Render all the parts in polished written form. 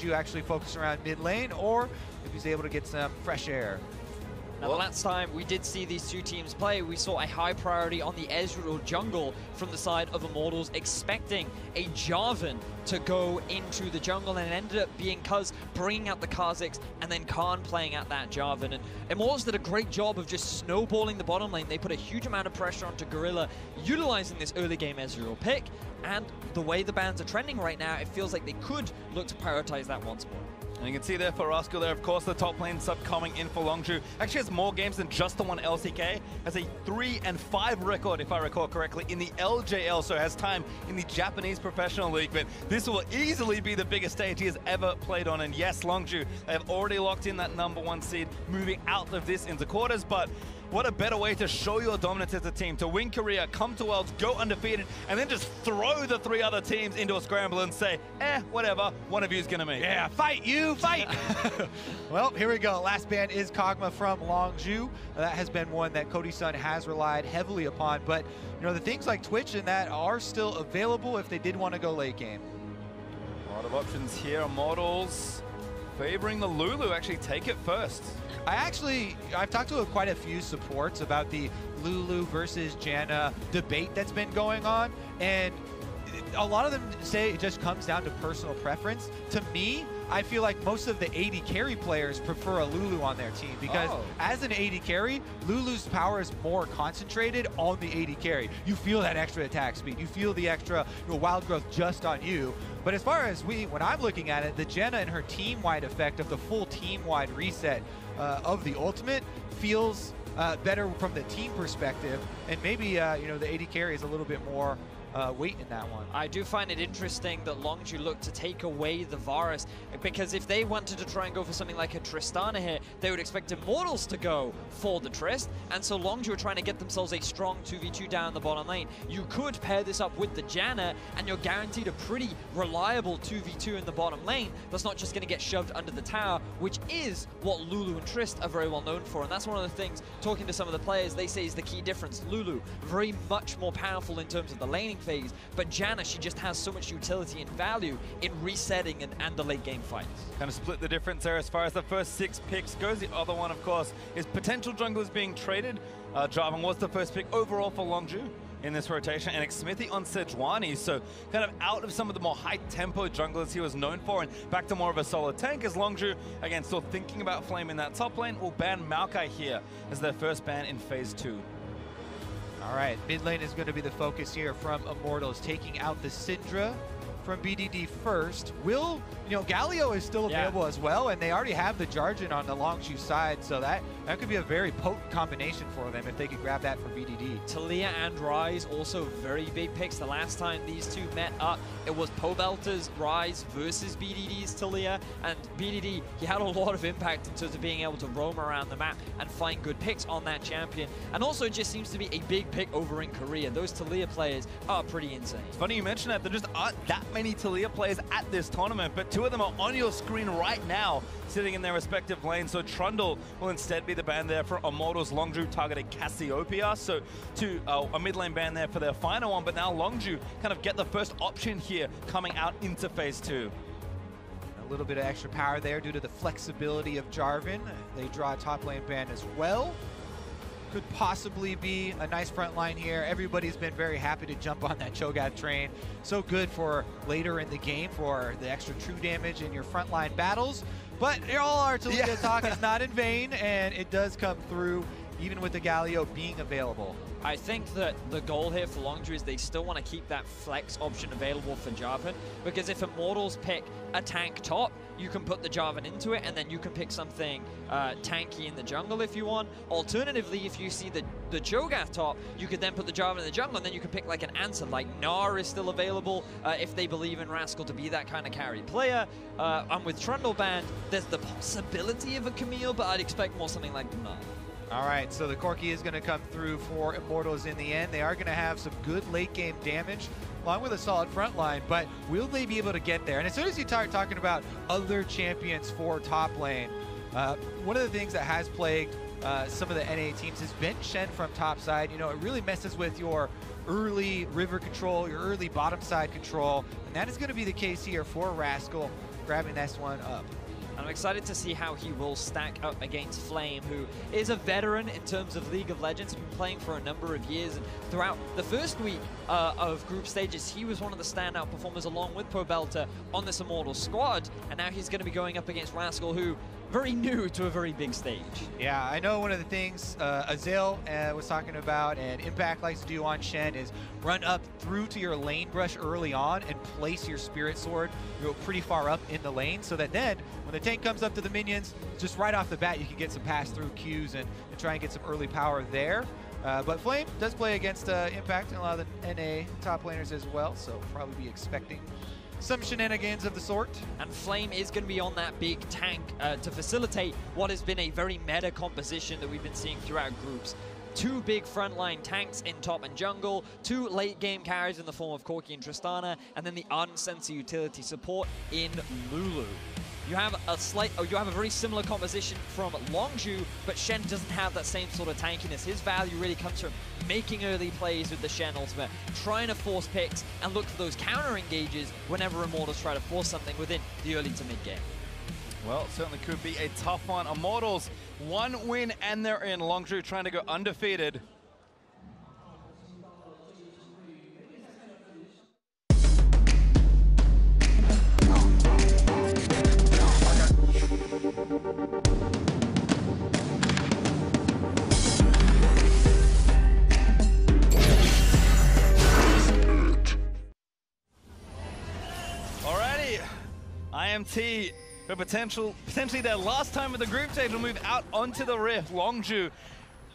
Longzhu actually focus around mid lane, or if he's able to get some fresh air. Now, the last time we did see these two teams play, we saw a high priority on the Ezreal jungle from the side of Immortals, expecting a Jarvan to go into the jungle, and it ended up being Cuzz bringing out the Kha'Zix and then Khan playing at that Jarvan. And Immortals did a great job of just snowballing the bottom lane. They put a huge amount of pressure onto Gorilla, utilizing this early game Ezreal pick, and the way the bans are trending right now, it feels like they could look to prioritize that once more. And you can see there for Rascal there, of course, the top lane sub coming in for Longzhu. Actually has more games than just the one LCK. Has a 3-5 record, if I recall correctly, in the LJL, so has time in the Japanese Professional League. But this will easily be the biggest stage he has ever played on. And yes, Longzhu, they have already locked in that #1 seed, moving out of this into quarters. But what a better way to show your dominance as a team, to win Korea, come to Worlds, go undefeated, and then just throw the 3 other teams into a scramble and say, whatever, one of you is going to meet. Yeah, fight you, fight! Well, here we go. Last ban is Kog'Maw from Longzhu. That has been one that Cody Sun has relied heavily upon, but you know, the things like Twitch and that are still available if they did want to go late game. A lot of options here. Immortals favoring the Lulu, actually take it first. I've talked to quite a few supports about the Lulu versus Janna debate that's been going on, and a lot of them say it just comes down to personal preference. To me, I feel like most of the AD carry players prefer a Lulu on their team because as an AD carry, Lulu's power is more concentrated on the AD carry. You feel that extra attack speed. You feel the extra wild growth just on you. But as far as when I'm looking at it, the Janna and her team-wide effect of the full team-wide reset of the ultimate feels better from the team perspective, and maybe you know, the AD carry is a little bit more weight in that one. I do find it interesting that Longzhu looked to take away the Varus, because if they wanted to try and go for something like a Tristana here, they would expect Immortals to go for the Trist, and so Longzhu are trying to get themselves a strong 2v2 down the bottom lane. You could pair this up with the Janna, and you're guaranteed a pretty reliable 2v2 in the bottom lane that's not just going to get shoved under the tower, which is what Lulu and Trist are very well known for, and that's one of the things, talking to some of the players, they say is the key difference. Lulu, very much more powerful in terms of the laning phase, but Janna, she just has so much utility and value in resetting and the late game fights. Kind of split the difference there as far as the first 6 picks goes. The other one, of course, is potential junglers being traded. Jarvan was the first pick overall for Longzhu in this rotation, and Xmithie on Sejuani, so kind of out of some of the more high-tempo junglers he was known for, and back to more of a solid tank as Longzhu, again, still thinking about flaming that top lane, will ban Maokai here as their first ban in Phase 2. All right, mid lane is going to be the focus here from Immortals, taking out the Syndra from BDD first. Galio is still available as well, and they already have the Jarvan on the Longzhu side, so that could be a very potent combination for them if they could grab that for BDD. Taliyah and Ryze, also very big picks. The last time these two met up, it was Pobelter's Ryze versus BDD's Taliyah, and BDD, he had a lot of impact in terms of being able to roam around the map and find good picks on that champion. And also, it just seems to be a big pick over in Korea. Those Taliyah players are pretty insane. It's funny you mention that. There just aren't that many Taliyah players at this tournament, but 2 of them are on your screen right now, sitting in their respective lanes. So Trundle will instead be the ban there for Immortals. Longzhu targeted Cassiopeia, so a mid lane ban there for their final one, but now Longzhu kind of get the first option here coming out into Phase 2. A little bit of extra power there due to the flexibility of Jarvan. They draw a top lane ban as well. Could possibly be a nice front line here. Everybody's been very happy to jump on that Cho'Gath train. So good for later in the game for the extra true damage in your frontline battles. But all our Taliyah talk is not in vain, and it does come through even with the Galio being available. I think that the goal here for Longzhu is they still want to keep that flex option available for Jarvan, because if Immortals pick a tank top, you can put the Jarvan into it, and then you can pick something tanky in the jungle if you want. Alternatively, if you see the Cho'Gath top, you could then put the Jarvan in the jungle, and then you can pick like an answer, like Gnar is still available if they believe in Rascal to be that kind of carry player. And with Trundle banned, there's the possibility of a Camille, but I'd expect more something like Gnar. All right, so the Corki is going to come through for Immortals in the end. They are going to have some good late game damage along with a solid front line, but will they be able to get there? And as soon as you start talking about other champions for top lane, one of the things that has plagued some of the NA teams has been Shen from top side. You know, it really messes with your early river control, your early bottom side control, and that is going to be the case here for Rascal. grabbing this one up. I'm excited to see how he will stack up against Flame, who is a veteran in terms of League of Legends, been playing for a number of years, and throughout the first week of group stages, he was one of the standout performers along with Pobelter on this Immortals squad, and now he's going to be going up against Rascal, who very new to a very big stage. Yeah, I know one of the things Azale was talking about and Impact likes to do on Shen is run up through to your lane brush early on and place your Spirit Sword pretty far up in the lane so that then when the tank comes up to the minions, just right off the bat you can get some pass-through Qs and try and get some early power there. But Flame does play against Impact and a lot of the NA top laners as well, so probably be expecting some shenanigans of the sort. And Flame is going to be on that big tank to facilitate what has been a very meta composition that we've been seeing throughout groups. 2 big frontline tanks in top and jungle, 2 late game carries in the form of Corki and Tristana, and then the Ornn sensor utility support in Lulu. You have a very similar composition from Longzhu, but Shen doesn't have that same sort of tankiness. His value really comes from making early plays with the Shen ultimate, trying to force picks and look for those counter engages whenever Immortals try to force something within the early to mid game. Well, it certainly could be a tough one. Immortals, 1 win and they're in. Longzhu trying to go undefeated. Alrighty, IMT. But potentially their last time with the group stage will move out onto the Rift. Longzhu,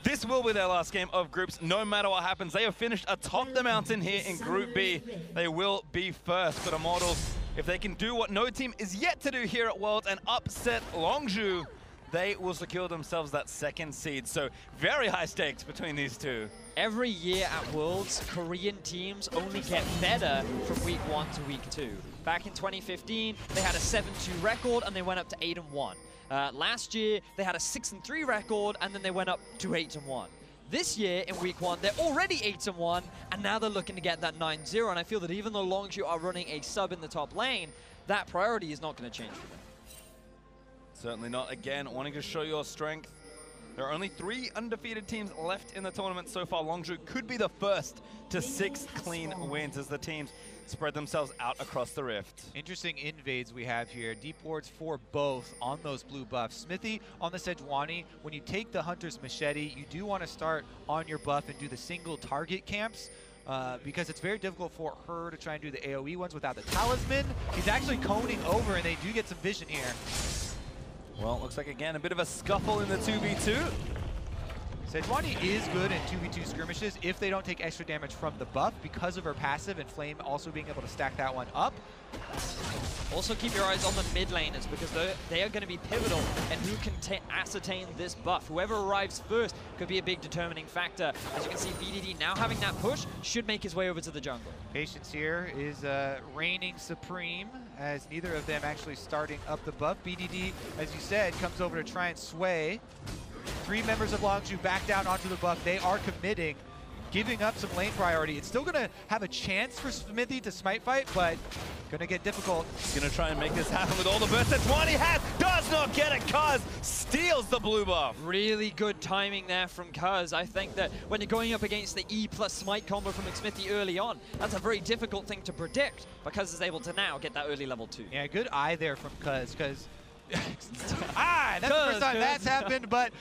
this will be their last game of groups, no matter what happens. They have finished atop the mountain here in Group B. They will be first, but Immortals, if they can do what no team is yet to do here at Worlds and upset Longzhu, they will secure themselves that 2nd seed. So very high stakes between these two. Every year at Worlds, Korean teams only get better from week 1 to week 2. Back in 2015, they had a 7-2 record and they went up to 8-1. Last year, they had a 6-3 record and then they went up to 8-1. This year, in week 1, they're already 8-1 and now they're looking to get that 9-0. And I feel that even though Longzhu are running a sub in the top lane, that priority is not going to change for them. Certainly not. Again, wanting to show your strength. There are only 3 undefeated teams left in the tournament so far. Longzhu could be the first to 6 clean wins as the teams spread themselves out across the Rift. Interesting invades we have here. Deep wards for both on those blue buffs. Xmithie on the Sejuani. When you take the Hunter's Machete, you do want to start on your buff and do the single target camps. Because it's very difficult for her to try and do the AoE ones without the talisman. He's actually coning over and they do get some vision here. Well, it looks like, again, a bit of a scuffle in the 2v2. Sejuani is good in 2v2 skirmishes if they don't take extra damage from the buff because of her passive and Flame also being able to stack that one up. Also keep your eyes on the mid laners because they are going to be pivotal and who can ascertain this buff. Whoever arrives first could be a big determining factor. As you can see, VDD now having that push should make his way over to the jungle. Patience here is reigning supreme as neither of them actually starting up the buff. BDD, as you said, comes over to try and sway. 3 members of Longzhu back down onto the buff. They are committing, giving up some lane priority. It's still going to have a chance for Xmithie to smite fight, but going to get difficult. Going to try and make this happen with all the bursts that Sejuani has. Does not get it. Cuzz steals the blue buff. Really good timing there from Cuzz. I think that when you're going up against the E plus smite combo from Xmithie early on, that's a very difficult thing to predict, but Cuzz is able to now get that early level 2. Yeah, good eye there from Cuzz, because that's the first time that's happened, but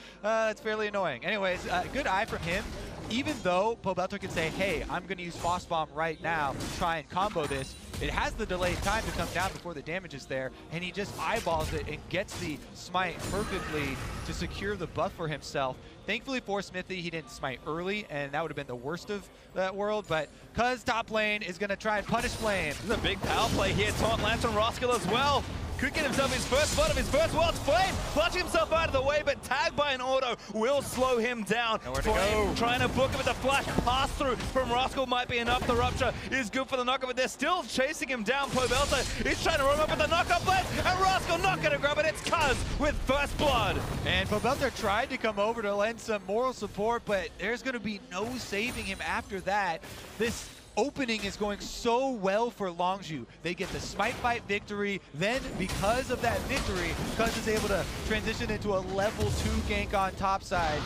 it's fairly annoying. Anyways, good eye from him. Even though Pobelter can say, hey, I'm going to use Frost Bomb right now to try and combo this, it has the delayed time to come down before the damage is there, and he just eyeballs it and gets the smite perfectly to secure the buff for himself. Thankfully for Xmithie, he didn't smite early, and that would have been the worst of that world, but Cuzz top lane is going to try and punish Flame. This is a big power play here. Taunt lands from Rascal as well. Could get himself his first blood of his first World's Flame, clutching himself out of the way, but tagged by an auto will slow him down. Nowhere to Flame go. Trying to book him with the flash pass through from Rascal might be enough. The rupture is good for the knockup, but they're still chasing him down. Pobelter is trying to run up with the knockup blast, and Rascal not going to grab it. It's Cuzz with first blood. And Pobelter tried to come over to lend some moral support, but there's going to be no saving him after that. This opening is going so well for Longzhu. They get the Smite Fight victory, then because of that victory, Cuzz is able to transition into a level 2 gank on top side.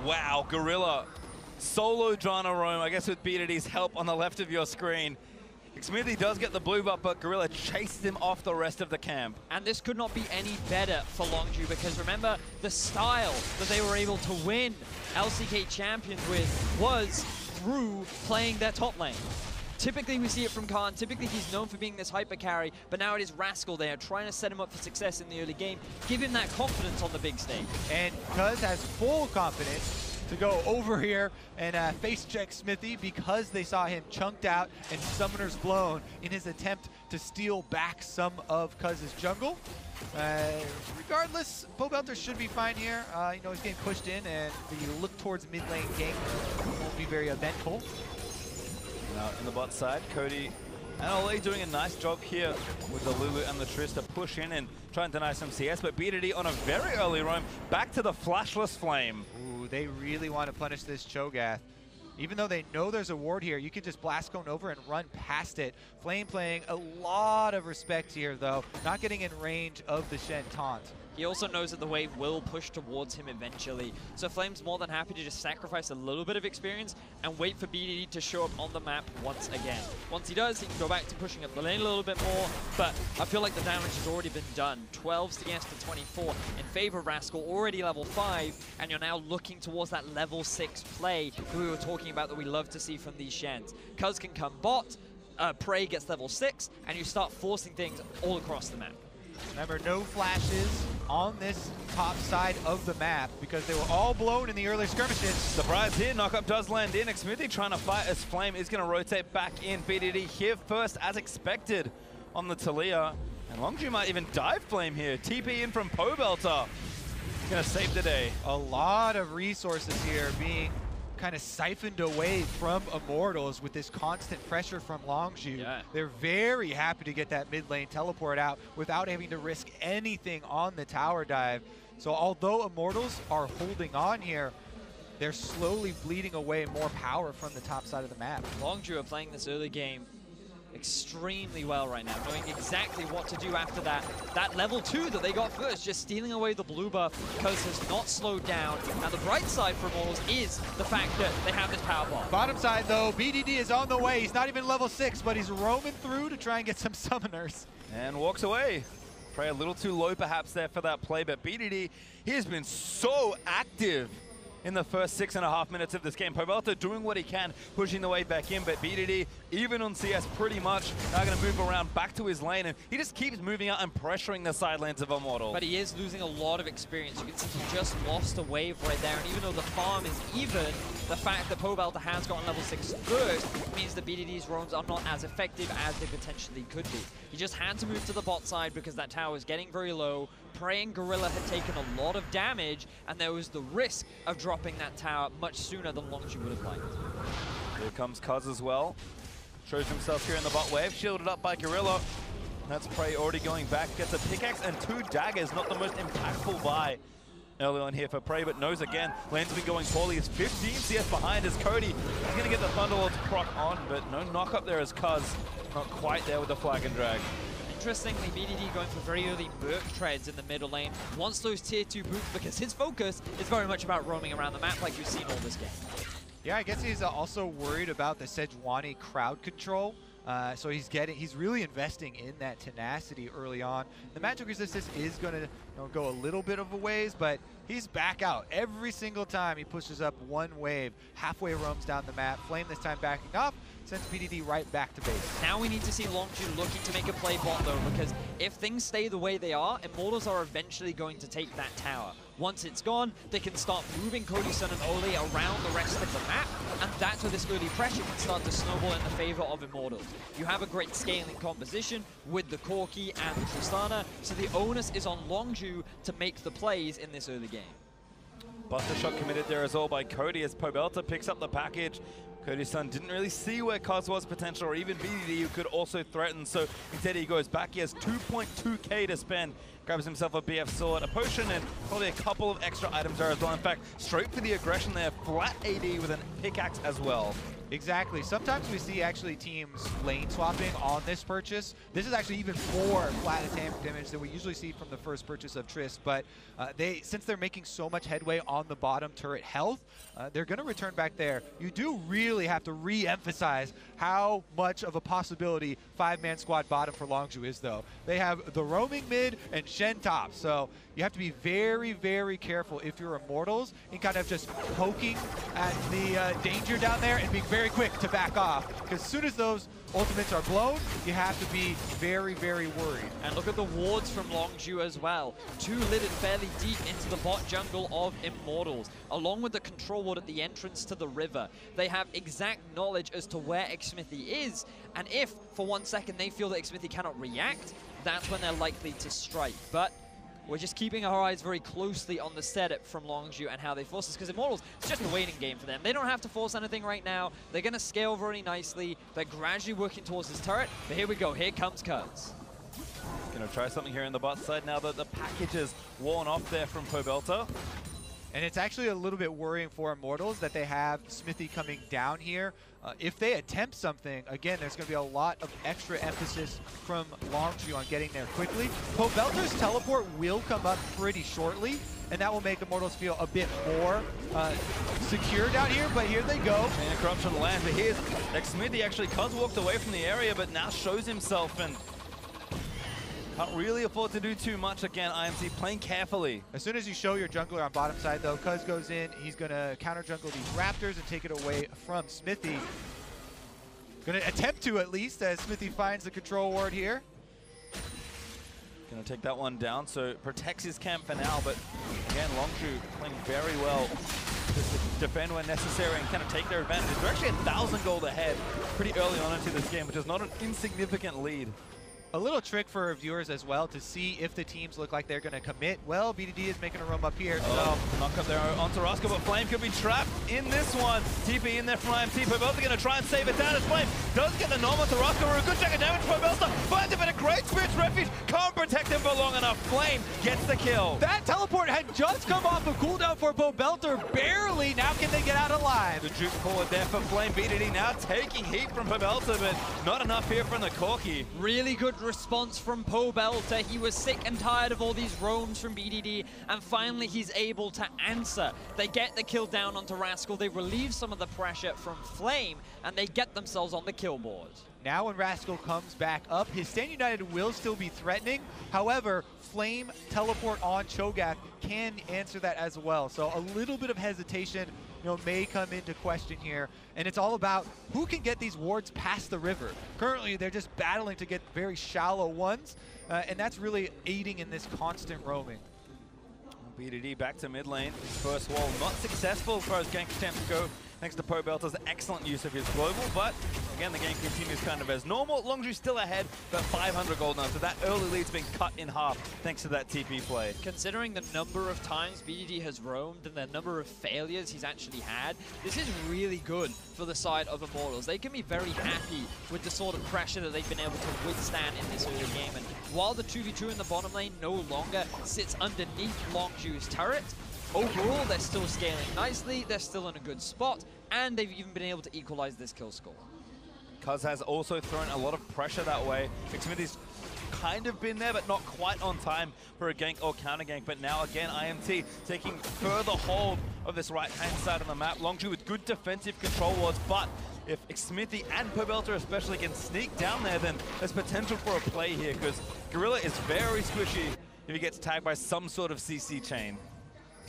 Wow, Gorilla solo Janna roam, I guess with BDD's help on the left of your screen. Xmithie does get the blue buff, but Gorilla chases him off the rest of the camp. And this could not be any better for Longzhu, because remember, the style that they were able to win LCK Champions with was through playing their top lane. Typically we see it from Khan, typically he's known for being this hyper carry, but now it is Rascal there, trying to set him up for success in the early game, give him that confidence on the big stage. And Cuzz has full confidence to go over here and face check Xmithie because they saw him chunked out and summoners blown in his attempt to steal back some of Cuzz's jungle. Regardless, Pobelter should be fine here. You know, he's getting pushed in, and the look towards mid lane gank won't be very eventful. Now in the bot side, Cody and Olleh doing a nice job here with the Lulu and the Trist to push in and try and deny some CS, but BDD on a very early roam back to the flashless flame. Ooh, they really want to punish this Cho'Gath. Even though they know there's a ward here, you can just blast cone over and run past it. Flame playing a lot of respect here, though, not getting in range of the Shen taunt. He also knows that the wave will push towards him eventually. So Flame's more than happy to just sacrifice a little bit of experience and wait for BDD to show up on the map once again. Once he does, he can go back to pushing up the lane a little bit more, but I feel like the damage has already been done. 12s against the 24 in favor of Rascal, already level 5, and you're now looking towards that level 6 play that we were talking about that we love to see from these Shens. Cuzz can come bot, Prey gets level 6, and you start forcing things all across the map. Remember, no flashes on this top side of the map because they were all blown in the early skirmishes. Surprise here, knockup does land in. Xmithie trying to fight as Flame is going to rotate back in. BDD here first as expected on the Taliyah. And Longzhu might even dive Flame here. TP in from Pobelter. Going to save the day. A lot of resources here being kind of siphoned away from Immortals with this constant pressure from Longzhu. Yeah. They're very happy to get that mid lane teleport out without having to risk anything on the tower dive. So although Immortals are holding on here, they're slowly bleeding away more power from the top side of the map. Longzhu are playing this early game extremely well right now, knowing exactly what to do after that. That level 2 that they got first, just stealing away the blue buff. Cuzz has not slowed down. Now the bright side for Immortals is the fact that they have this power bomb. Bottom side though, BDD is on the way. He's not even level 6, but he's roaming through to try and get some summoners. And walks away. Prey a little too low perhaps there for that play, but BDD, he has been so active in the first 6.5 minutes of this game. Pobelter doing what he can, pushing the way back in, but BDD, even on CS pretty much, now going to move around back to his lane, and he just keeps moving out and pressuring the side lanes of Immortal. But he is losing a lot of experience. You can see he just lost a wave right there, and even though the farm is even, the fact that Pobelter has gotten level 6 first means that BDD's roams are not as effective as they potentially could be. He just had to move to the bot side because that tower is getting very low. Prey and Gorilla had taken a lot of damage, and there was the risk of dropping that tower much sooner than Longzhu would have liked. Here comes Cuzz as well. Shows himself here in the bot wave, shielded up by Gorilla. That's Prey already going back, gets a pickaxe and 2 daggers, not the most impactful buy early on here for Prey, but knows again, lane's been going poorly. It's 15 CS behind as Cody. He's going to get the Thunderlord's proc on, but no knock up there as Cuzz. Not quite there with the flag and drag. Interestingly, BDD going for very early Merc treads in the middle lane, wants those tier 2 boots because his focus is very much about roaming around the map like we've seen all this game. Yeah, I guess he's also worried about the Sejuani crowd control. So he's really investing in that tenacity early on. The magic resistance is going to go a little bit of a ways, but he's back out every single time he pushes up one wave. Halfway roams down the map. Flame this time backing up, sends BDD right back to base. Now we need to see Longzhu looking to make a play bot though, because if things stay the way they are, Immortals are eventually going to take that tower. Once it's gone, they can start moving Cody Sun and Olleh around the rest of the map, and that's where this early pressure can start to snowball in the favor of Immortals. You have a great scaling composition with the Corki and the Tristana, so the onus is on Longzhu to make the plays in this early game. Buster shot committed there as well by Cody as Pobelter picks up the package. Cody Sun didn't really see where Cuzz was potential, or even BDD who could also threaten, so instead he goes back. He has 2.2k to spend, grabs himself a BF sword, a potion, and probably a couple of extra items there as well. In fact, straight for the aggression there, flat AD with an pickaxe as well. Exactly. Sometimes we see actually teams lane swapping on this purchase. This is actually even more flat attack damage than we usually see from the first purchase of Trist, but since they're making so much headway on the bottom turret health, they're going to return back there. You do really have to re-emphasize how much of a possibility 5-man squad bottom for Longzhu is, though. They have the roaming mid and Shen top, so you have to be very, very careful if you're Immortals in kind of just poking at the danger down there and being very quick to back off, because as soon as those ultimates are blown, you have to be very, very worried. And look at the wards from Longzhu as well. 2 lidded fairly deep into the bot jungle of Immortals, along with the control ward at the entrance to the river. They have exact knowledge as to where Xmithie is, and if for 1 second they feel that Xmithie cannot react, that's when they're likely to strike. But we're just keeping our eyes very closely on the setup from Longzhu and how they force this, because Immortals, it's just a waiting game for them. They don't have to force anything right now. They're going to scale very nicely. They're gradually working towards this turret. But here we go. Here comes Cuzz. Going to try something here in the bot side now that the package is worn off there from Pobelter. And it's actually a little bit worrying for Immortals that they have Xmithie coming down here. If they attempt something, again, there's going to be a lot of extra emphasis from Longzhu on getting there quickly. Pobelter's teleport will come up pretty shortly, and that will make Immortals feel a bit more secure down here, but here they go. And corruption lands, but here's Xmithie. Actually, Cuzz walked away from the area, but now shows himself and can't really afford to do too much. Again, IMT playing carefully. As soon as you show your jungler on bottom side, though, Cuzz goes in. He's going to counter jungle these Raptors and take it away from Xmithie. Going to attempt to, at least, as Xmithie finds the control ward here. Going to take that one down, so protects his camp for now, but again, Longzhu playing very well. Just to defend when necessary and kind of take their advantage. They're actually 1,000 gold ahead pretty early on into this game, which is not an insignificant lead. A little trick for viewers as well to see if the teams look like they're going to commit. Well, BDD is making a roam up here. So knock up there onto Rascal, but Flame could be trapped in this one. TP in there from IMT. Pobelter going to try and save it down as Flame does get the normal to Rascal. A good chunk of damage. Pobelter finds him in a great Spirit's Refuge. Can't protect him for long enough. Flame gets the kill. That teleport had just come off of cooldown for Pobelter. Barely. Now can they get out alive? The juke forward there for Flame. BDD now taking heat from Pobelter, but not enough here from the Corki. Really good response from Pobelter. He was sick and tired of all these roams from BDD, and finally he's able to answer. They get the kill down onto Rascal. They relieve some of the pressure from Flame, and they get themselves on the kill board. Now when Rascal comes back up, his Stand United will still be threatening. However, Flame teleport on Cho'Gath can answer that as well. So a little bit of hesitation, may come into question here. And it's all about who can get these wards past the river. Currently, they're just battling to get very shallow ones, and that's really aiding in this constant roaming. BDD back to mid lane. First wall not successful as far as gank attempts go, thanks to Pobelter's excellent use of his global, but again, the game continues kind of as normal. Longzhu still ahead, but 500 gold now, so that early lead's been cut in half thanks to that TP play. Considering the number of times BDD has roamed and the number of failures he's actually had, this is really good for the side of Immortals. They can be very happy with the sort of pressure that they've been able to withstand in this early game, and while the 2v2 in the bottom lane no longer sits underneath Longzhu's turret, overall they're still scaling nicely, they're still in a good spot, and they've even been able to equalize this kill score. Cuzz has also thrown a lot of pressure that way. Xmithie's kind of been there, but not quite on time for a gank or counter gank. But now again, IMT taking further hold of this right-hand side of the map. Longzhu with good defensive control wards, but if Xmithie and Pobelter especially can sneak down there, then there's potential for a play here, because Gorilla is very squishy if he gets tagged by some sort of CC chain.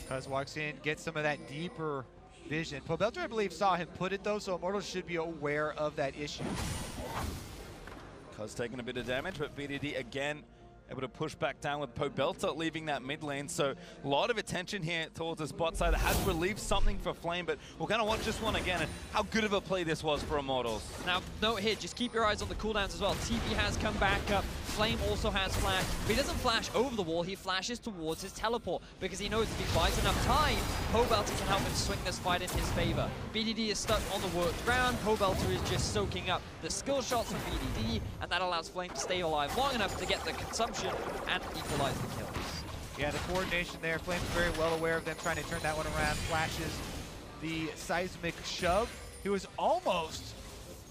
Cuzz walks in, gets some of that deeper vision. Pobelter, I believe, saw him put it, though, so Immortals should be aware of that issue. Cuzz taking a bit of damage, but BDD again able to push back down with Pobelter leaving that mid lane. So a lot of attention here towards the bot side that has relieved something for Flame, but we're going to watch this one again and how good of a play this was for Immortals. Now, note here, just keep your eyes on the cooldowns as well. TP has come back up. Flame also has flash, but he doesn't flash over the wall, he flashes towards his teleport, because he knows if he buys enough time, Pobelter can help him swing this fight in his favor. BDD is stuck on the worked ground, Pobelter is just soaking up the skill shots from BDD, and that allows Flame to stay alive long enough to get the consumption and equalize the kills. Yeah, the coordination there, Flame's very well aware of them trying to turn that one around, flashes the seismic shove, He was almost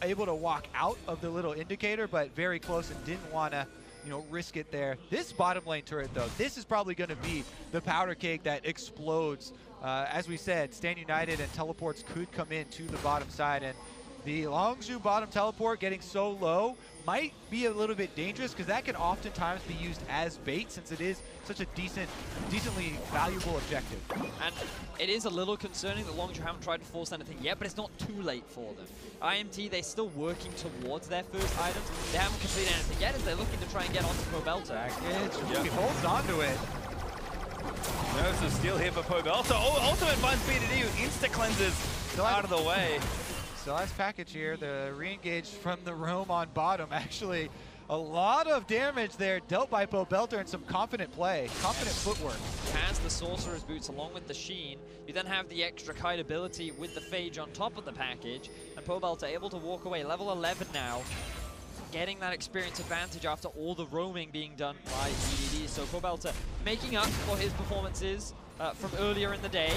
able to walk out of the little indicator, but very close and didn't want to, you know, risk it there. This bottom lane turret, though, this is probably going to be the powder cake that explodes. As we said, Stand United and teleports could come in to the bottom side, and the Longzhu bottom teleport getting so low might be a little bit dangerous because that can oftentimes be used as bait since it is such a decently valuable objective. And it is a little concerning that Longzhu haven't tried to force anything yet, but it's not too late for them. IMT, they're still working towards their first items. They haven't completed anything yet as they're looking to try and get onto Pobelter. He holds onto it. There's a steal here for Pobelter. Oh, ultimate finds BDD who insta-cleanses out of the way. So that's package here, the re-engage from the roam on bottom. Actually, a lot of damage there dealt by Pobelter and some confident play, confident footwork. Has the Sorcerer's Boots along with the Sheen. You then have the extra kite ability with the Phage on top of the package. And Pobelter able to walk away, level 11 now. Getting that experience advantage after all the roaming being done by BDD. So Pobelter making up for his performances from earlier in the day.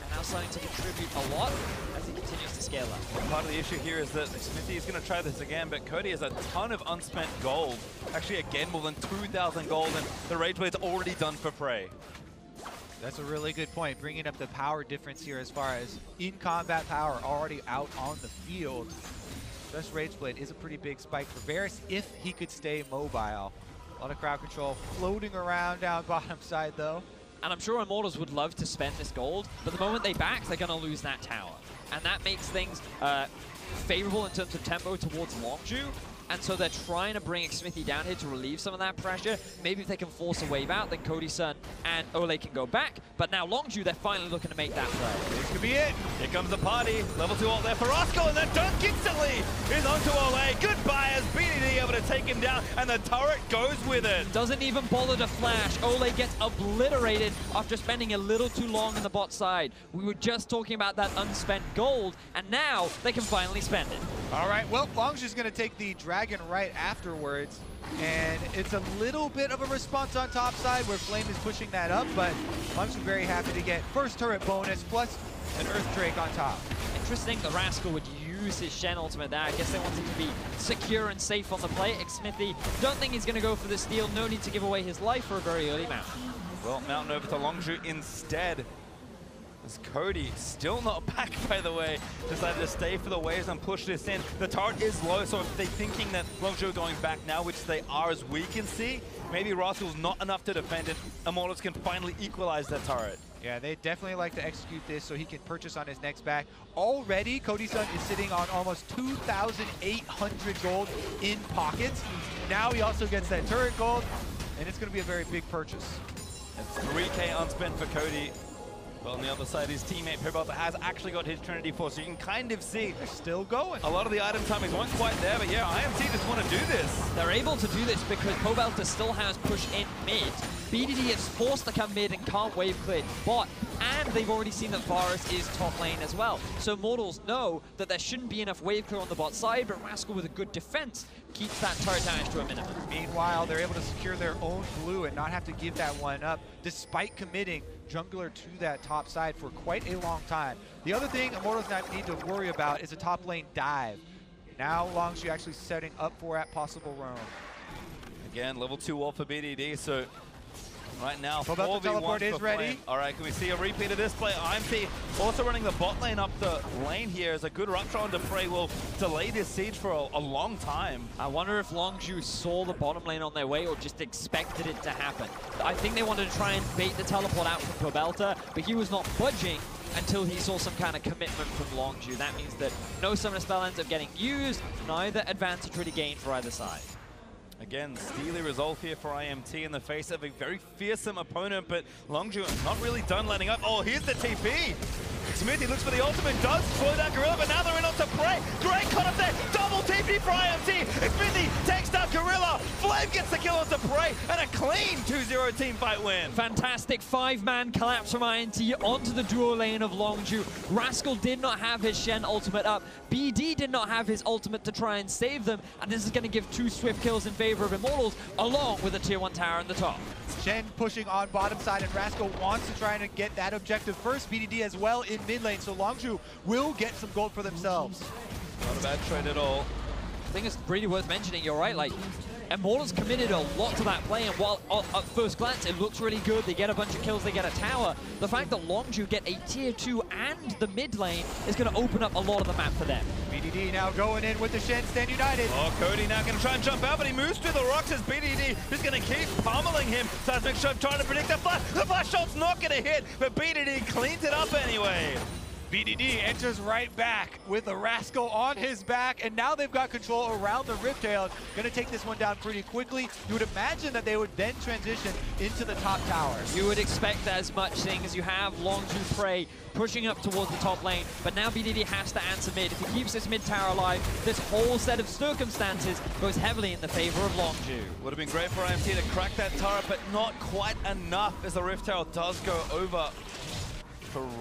And now starting to contribute a lot as he continues to scale up. Part of the issue here is that Xmithie is going to try this again, but Cody has a ton of unspent gold. Actually, again, more than 2,000 gold, and the Rage Blade's already done for Prey. That's a really good point, bringing up the power difference here as far as in-combat power already out on the field. This Rage Blade is a pretty big spike for Varus if he could stay mobile. A lot of crowd control floating around down bottom side, though. And I'm sure Immortals would love to spend this gold, but the moment they back, they're going to lose that tower. And that makes things favorable in terms of tempo towards Longzhu. And so they're trying to bring Xmithie down here to relieve some of that pressure. Maybe if they can force a wave out, then Cody Sun and Olleh can go back. But now Longzhu, they're finally looking to make that play. This could be it. Here comes the party. Level 2 ult there for Rascal, and then dunk instantly is onto Olleh. Goodbye as BDD able to take him down, and the turret goes with it. Doesn't even bother to flash. Olleh gets obliterated after spending a little too long on the bot side. We were just talking about that unspent gold, and now they can finally spend it. All right, well, Longzhu's going to take the Dragon right afterwards, and it's a little bit of a response on top side where Flame is pushing that up, but Longzhu's very happy to get first turret bonus plus an Earth Drake on top. Interesting that Rascal would use his Shen ultimate there. I guess they want him to be secure and safe on the play. Xmithie, don't think he's going to go for the steal. No need to give away his life for a very early mount. Well, mountain over to Longzhu instead. As Cody, still not back, by the way, decided to stay for the waves and push this in. The turret is low, so if they're thinking that Longzhu are going back now, which they are as we can see, maybe Rascal's not enough to defend it. Immortals can finally equalize that turret. Yeah, they definitely like to execute this so he can purchase on his next back. Already, Cody Sun is sitting on almost 2,800 gold in pockets. Now he also gets that turret gold, and it's going to be a very big purchase. It's 3K unspent for Cody. But on the other side, his teammate Pobelter has actually got his Trinity Force, so you can kind of see they're still going. A lot of the item timings weren't quite there, but yeah, IMT just want to do this. They're able to do this because Pobelter still has push in mid. BDD is forced to come mid and can't wave clear bot, and they've already seen that Varus is top lane as well. So Mortals know that there shouldn't be enough wave clear on the bot side, but Rascal with a good defense keeps that turret damage to a minimum. Meanwhile, they're able to secure their own blue and not have to give that one up, despite committing jungler to that top side for quite a long time. The other thing Immortals need to worry about is a top lane dive. Now Longzhu actually setting up for that possible roam. Again, level 2 wall for BDD, so right now, Pobelter teleport is ready. All right, can we see a repeat of this play? IMT also running the bot lane up the lane here as a good rupture onto Prey will delay this siege for a long time. I wonder if Longzhu saw the bottom lane on their way or just expected it to happen. I think they wanted to try and bait the teleport out from Pobelter, but he was not budging until he saw some kind of commitment from Longzhu. That means that no summoner spell ends up getting used, neither advantage really gained for either side. Again, steely resolve here for IMT in the face of a very fearsome opponent, but Longzhu not really done letting up. Oh, here's the TP. Xmithie looks for the ultimate, does slow down Gorilla, but now they're in onto Prey. Great cut up there, double TP for IMT. Xmithie takes down Gorilla. Flame gets the kill onto Prey, and a clean 2-0 team fight win. Fantastic 5-man collapse from IMT onto the duo lane of Longzhu. Rascal did not have his Shen ultimate up. BD did not have his ultimate to try and save them, and this is going to give 2 swift kills in favor of Immortals, along with a tier 1 tower in the top. Shen pushing on bottom side, and Rascal wants to try and get that objective first. BDD as well in mid lane, so Longzhu will get some gold for themselves. Not a bad trade at all. I think it's really worth mentioning, you're right, like, Immortals committed a lot to that play, and while at first glance it looks really good, they get a bunch of kills, they get a tower, the fact that Longzhu get a tier 2 and the mid lane is going to open up a lot of the map for them. BDD now going in with the Shen, stand united. Oh, Cody now going to try and jump out, but he moves through the rocks as BDD is going to keep pummeling him. Seismic Shot trying to predict the flash. The flash shot's not going to hit, but BDD cleans it up anyway. BDD enters right back with a Rascal on his back, and now they've got control around the Riptail. Gonna take this one down pretty quickly. You would imagine that they would then transition into the top tower. You would expect as much, seeing as you have Longzhu Prey pushing up towards the top lane, but now BDD has to answer mid. If he keeps this mid tower alive, this whole set of circumstances goes heavily in the favor of Longzhu. Would have been great for IMT to crack that turret, but not quite enough as the Riptail does go over.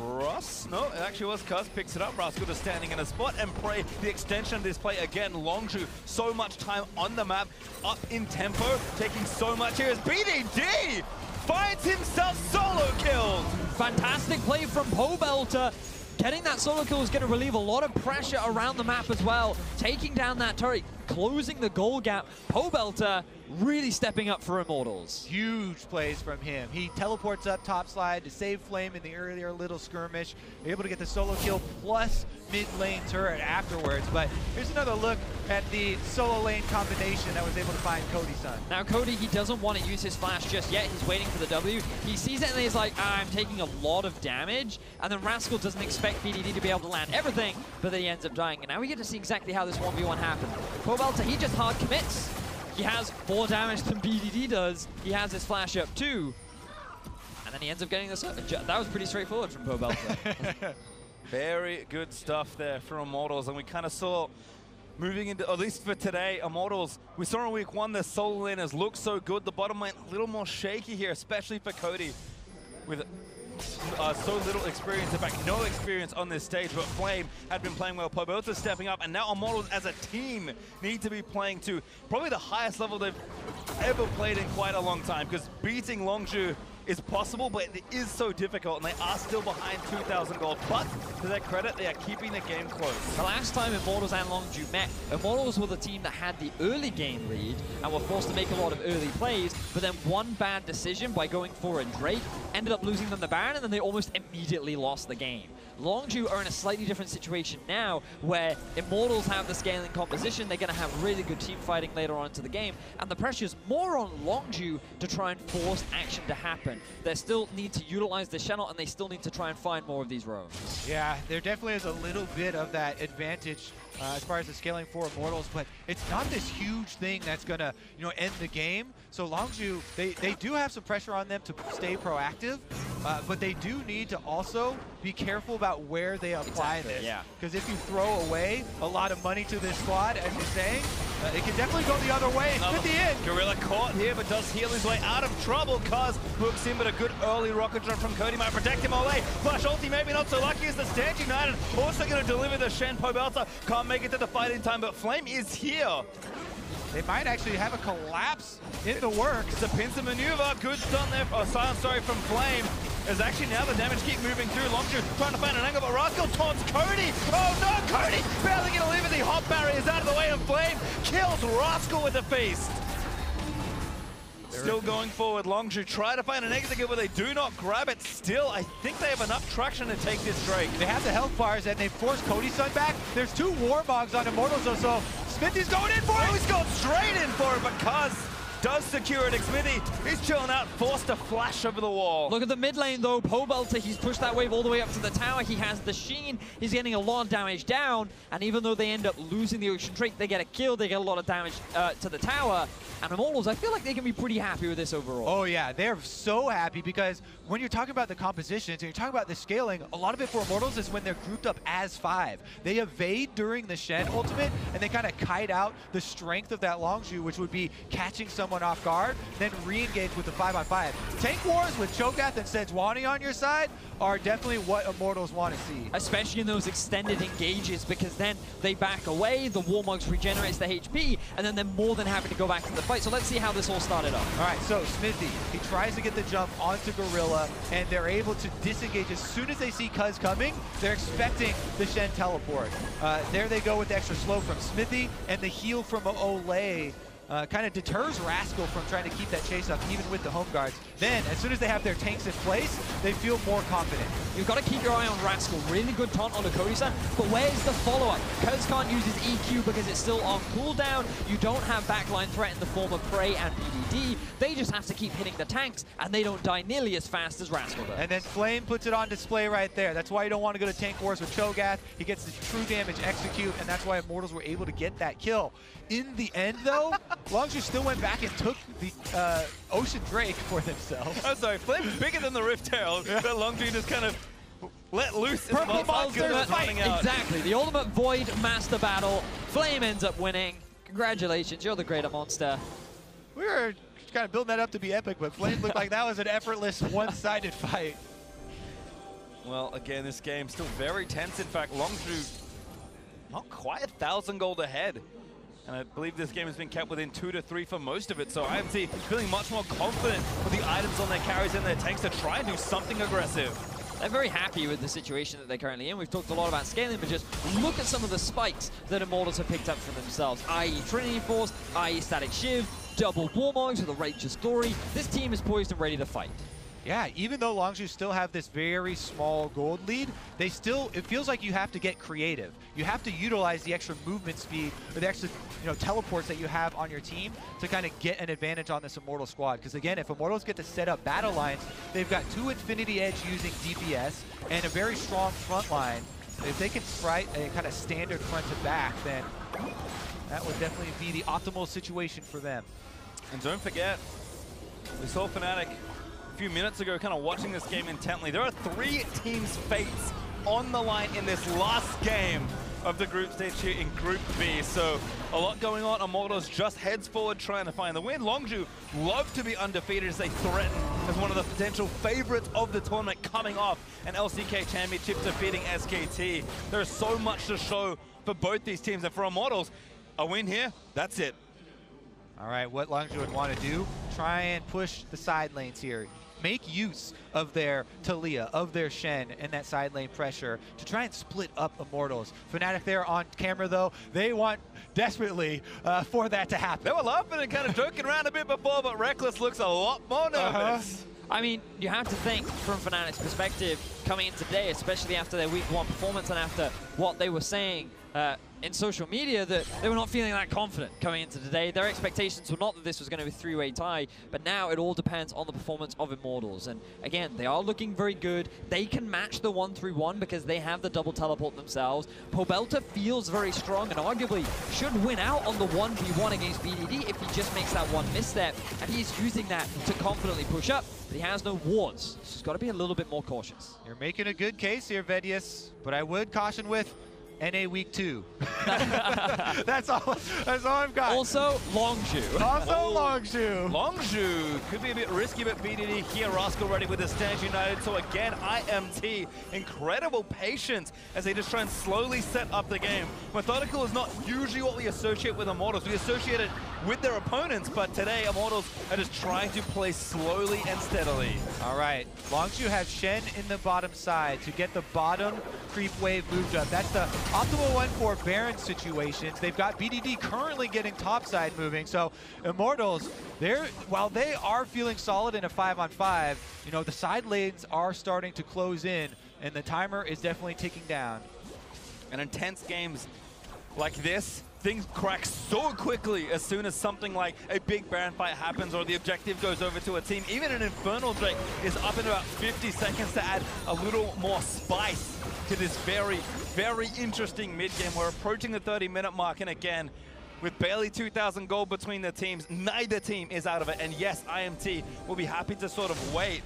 Russ? No, it actually was Cuzz. Picks it up. Rascal just standing in a spot, and Prey, the extension of this play again. Longzhu, so much time on the map, up in tempo, taking so much here as BDD finds himself solo killed. Fantastic play from Pobelter. Getting that solo kill is going to relieve a lot of pressure around the map as well. Taking down that turret, closing the goal gap. Pobelter really stepping up for Immortals. Huge plays from him. He teleports up top slide to save Flame in the earlier little skirmish. Able to get the solo kill plus mid lane turret afterwards. But here's another look at the solo lane combination that was able to find Cody Sun. Now Cody, he doesn't want to use his flash just yet. He's waiting for the W. He sees it and he's like, I'm taking a lot of damage. And then Rascal doesn't expect BDD to be able to land everything, but then he ends up dying. And now we get to see exactly how this 1v1 happened. Pobelter, he just hard commits. He has more damage than BDD does. He has his flash up too. And then he ends up getting this. That was pretty straightforward from Pobelter. Very good stuff there for Immortals, and we kind of saw moving into, at least for today, Immortals, we saw in week 1 the solo laners look so good. The bottom lane a little more shaky here, especially for Cody with so little experience, in fact no experience on this stage, but Flame had been playing well. Pobelter stepping up, and now Immortals as a team need to be playing to probably the highest level they've ever played in quite a long time, because beating Longzhu is possible, but it is so difficult, and they are still behind 2,000 gold. But to their credit, they are keeping the game close. The last time Immortals and Longzhu met, Immortals were the team that had the early game lead and were forced to make a lot of early plays, but then one bad decision by going for a Drake ended up losing them the Baron, and then they almost immediately lost the game. Longzhu are in a slightly different situation now, where Immortals have the scaling composition. They're going to have really good team fighting later on into the game, and the pressure's more on Longzhu to try and force action to happen. They still need to utilize the channel, and they still need to try and find more of these roams. Yeah, there definitely is a little bit of that advantage as far as the scaling for Immortals, but it's not this huge thing that's gonna, end the game. So Longzhu, they do have some pressure on them to stay proactive, but they do need to also be careful about where they apply this. Yeah. Because if you throw away a lot of money to this squad, as you're saying, it can definitely go the other way. It could be in. Gorilla caught here, but does heal his way out of trouble. Cuzz hooks in, but a good early rocket jump from Cody might protect him. Olleh, flash ulti, maybe not so lucky as the stand united. Also going to deliver the Shen. Pobelter can't make it to the fight in time, but Flame is here. They might actually have a collapse in the works. It's a pincer maneuver. Good stun there, silence, from Flame. As actually now the damage keep moving through. Longzhu trying to find an angle, but Rascal taunts Cody. Oh no, Cody barely going to leave as the hot barriers out of the way, and Flame kills Rascal with a feast. Still going forward, Longzhu try to find an exit, but they do not grab it. Still, I think they have enough traction to take this Drake. They have the health bars, and they force Cody Sun back. There's 2 Warmogs on Immortals, though, so Xmithie's going in for it. Oh, he's going straight in for it, but Cuzz does secure it. Xmithie, he's chilling out, forced to flash over the wall. Look at the mid lane though, Pobelter, he's pushed that wave all the way up to the tower. He has the Sheen, he's getting a lot of damage down, and even though they end up losing the Ocean Drake, they get a kill, they get a lot of damage to the tower. And Immortals, I feel like they can be pretty happy with this overall. Oh yeah, they're so happy because when you're talking about the compositions and you're talking about the scaling, a lot of it for Immortals is when they're grouped up as 5. They evade during the Shen ultimate and they kind of kite out the strength of that Longzhu, which would be catching someone off guard, then re-engage with the 5-on-5. Tank wars with Cho'Gath and Sejuani on your side are definitely what Immortals want to see. Especially in those extended engages, because then they back away, the Warmogs regenerates the HP, and then they're more than happy to go back to the fight. So let's see how this all started off. All right, so Xmithie, he tries to get the jump onto Gorilla, and they're able to disengage as soon as they see Cuzz coming. They're expecting the Shen teleport. There they go with the extra slow from Xmithie, and the heal from Olleh kind of deters Rascal from trying to keep that chase up, even with the home guards. Then, as soon as they have their tanks in place, they feel more confident. You've got to keep your eye on Rascal. Really good taunt on the Cody Sun, but where's the follow-up? Cuzz can't use his EQ because it's still on cooldown. You don't have backline threat in the form of Prey and BDD. They just have to keep hitting the tanks, and they don't die nearly as fast as Rascal does. And then Flame puts it on display right there. That's why you don't want to go to tank wars with Cho'Gath. He gets the true damage execute, and that's why Immortals were able to get that kill. In the end, though, Longzhu still went back and took the Ocean Drake for themselves. I'm sorry, Flame's bigger than the Rift Tail, but Longzhu just kind of let loose. Purple Monster running out. Exactly, the ultimate Void Master Battle. Flame ends up winning. Congratulations, you're the greater monster. We were kind of building that up to be epic, but Flame looked like that was an effortless, one-sided fight. Well, again, this game still very tense. In fact, Longzhu not quite 1,000 gold ahead. And I believe this game has been kept within 2 to 3 for most of it. So IMT feeling much more confident with the items on their carries and their tanks to try and do something aggressive. They're very happy with the situation that they're currently in. We've talked a lot about scaling, but just look at some of the spikes that Immortals have picked up for themselves, i.e. Trinity Force, i.e. Static Shiv, double Warmogs with a Righteous Glory. This team is poised and ready to fight. Yeah, even though Longzhu still have this very small gold lead, they still, it feels like you have to get creative. You have to utilize the extra movement speed or the extra, teleports that you have on your team to kind of get an advantage on this Immortal squad. Because again, if Immortals get to set up battle lines, they've got 2 Infinity Edge using DPS and a very strong front line. If they can fight a kind of standard front to back, then that would definitely be the optimal situation for them. And don't forget, we saw Fnatic a few minutes ago kind of watching this game intently. There are 3 teams' fates on the line in this last game of the group stage here in Group B. So a lot going on. Immortals just heads forward trying to find the win. Longzhu love to be undefeated as they threaten as one of the potential favorites of the tournament coming off an LCK championship defeating SKT. There's so much to show for both these teams, and for Immortals, a win here, that's it. All right, what Longzhu would want to do, try and push the side lanes here. Make use of their Taliyah, of their Shen, and that side lane pressure to try and split up Immortals. Fnatic there on camera, though, they want desperately for that to happen. They were laughing and kind of joking around a bit before, but Reckless looks a lot more nervous. I mean, you have to think from Fnatic's perspective coming in today, especially after their week 1 performance and after what they were saying in social media, that they were not feeling that confident coming into today. Their expectations were not that this was going to be a 3-way tie, but now it all depends on the performance of Immortals. And again, they are looking very good. They can match the 1-3-1 because they have the double teleport themselves. Pobelter feels very strong and arguably should win out on the 1v1 against BDD if he just makes that one misstep, and he's using that to confidently push up. But he has no wards, so he's got to be a little bit more cautious. You're making a good case here, Vedius, but I would caution with NA Week 2. That's all I've got. Also, Longzhu. Longzhu. Longzhu could be a bit risky, but BDD here, Rascal ready with the Stand United. So again, IMT, incredible patience as they just try and slowly set up the game. Methodical is not usually what we associate with Immortals. We associate it with their opponents, but today Immortals are just trying to play slowly and steadily. All right, Longzhu has Shen in the bottom side to get the bottom creep wave moved up. That's the optimal one for Baron situations. They've got BDD currently getting topside moving, so Immortals, while they are feeling solid in a 5-on-5, the side lanes are starting to close in, and the timer is definitely ticking down. And intense games like this things crack so quickly as soon as something like a big Baron fight happens or the objective goes over to a team. Even an Infernal Drake is up in about 50 seconds to add a little more spice to this very, very interesting mid-game. We're approaching the 30-minute mark, and again, with barely 2,000 gold between the teams, neither team is out of it. And yes, IMT will be happy to sort of wait,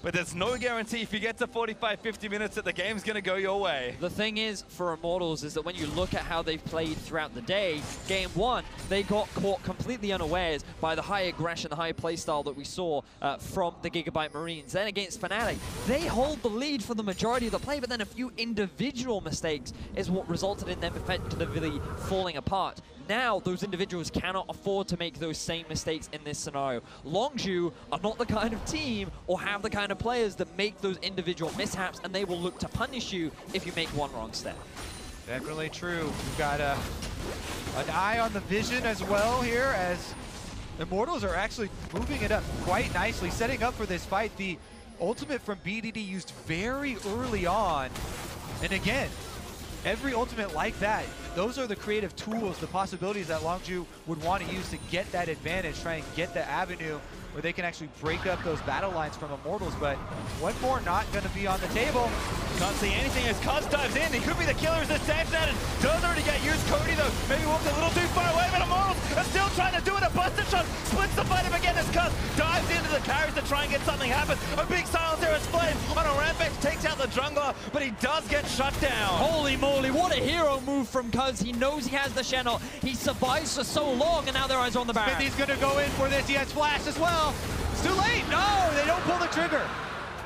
but there's no guarantee if you get to 45, 50 minutes that the game's going to go your way. The thing is, for Immortals, is that when you look at how they've played throughout the day, game one, they got caught completely unawares by the high aggression, the high playstyle that we saw from the Gigabyte Marines. Then against Fnatic, they hold the lead for the majority of the play, but then a few individual mistakes is what resulted in them effectively falling apart. Now, those individuals cannot afford to make those same mistakes in this scenario. Longzhu are not the kind of team or have the kind of players that make those individual mishaps, and they will look to punish you if you make one wrong step. Definitely true. We've got an eye on the vision as well here, as Immortals are actually moving it up quite nicely, setting up for this fight. The ultimate from BDD used very early on, and again, every ultimate like that, those are the creative tools, the possibilities that Longzhu would want to use to get that advantage, try and get the avenue where they can actually break up those battle lines from Immortals, but one more not going to be on the table. Can't see anything as Cuzz dives in. He could be the killer as this saves that, and does already get used. Cody, though, maybe walked a little too far away, but Immortals are still trying to do it. A busted shot splits the fight up again as Cuzz dives into the carries to try and get something happen. A big silence here as Flame on a rampage takes out the jungler, but he does get shut down. Holy moly, what a hero move from Cuzz. He knows he has the Shen ult. He survives for so long, and now their eyes are on the Baron. Xmithie's going to go in for this. He has flash as well. It's too late. No, they don't pull the trigger.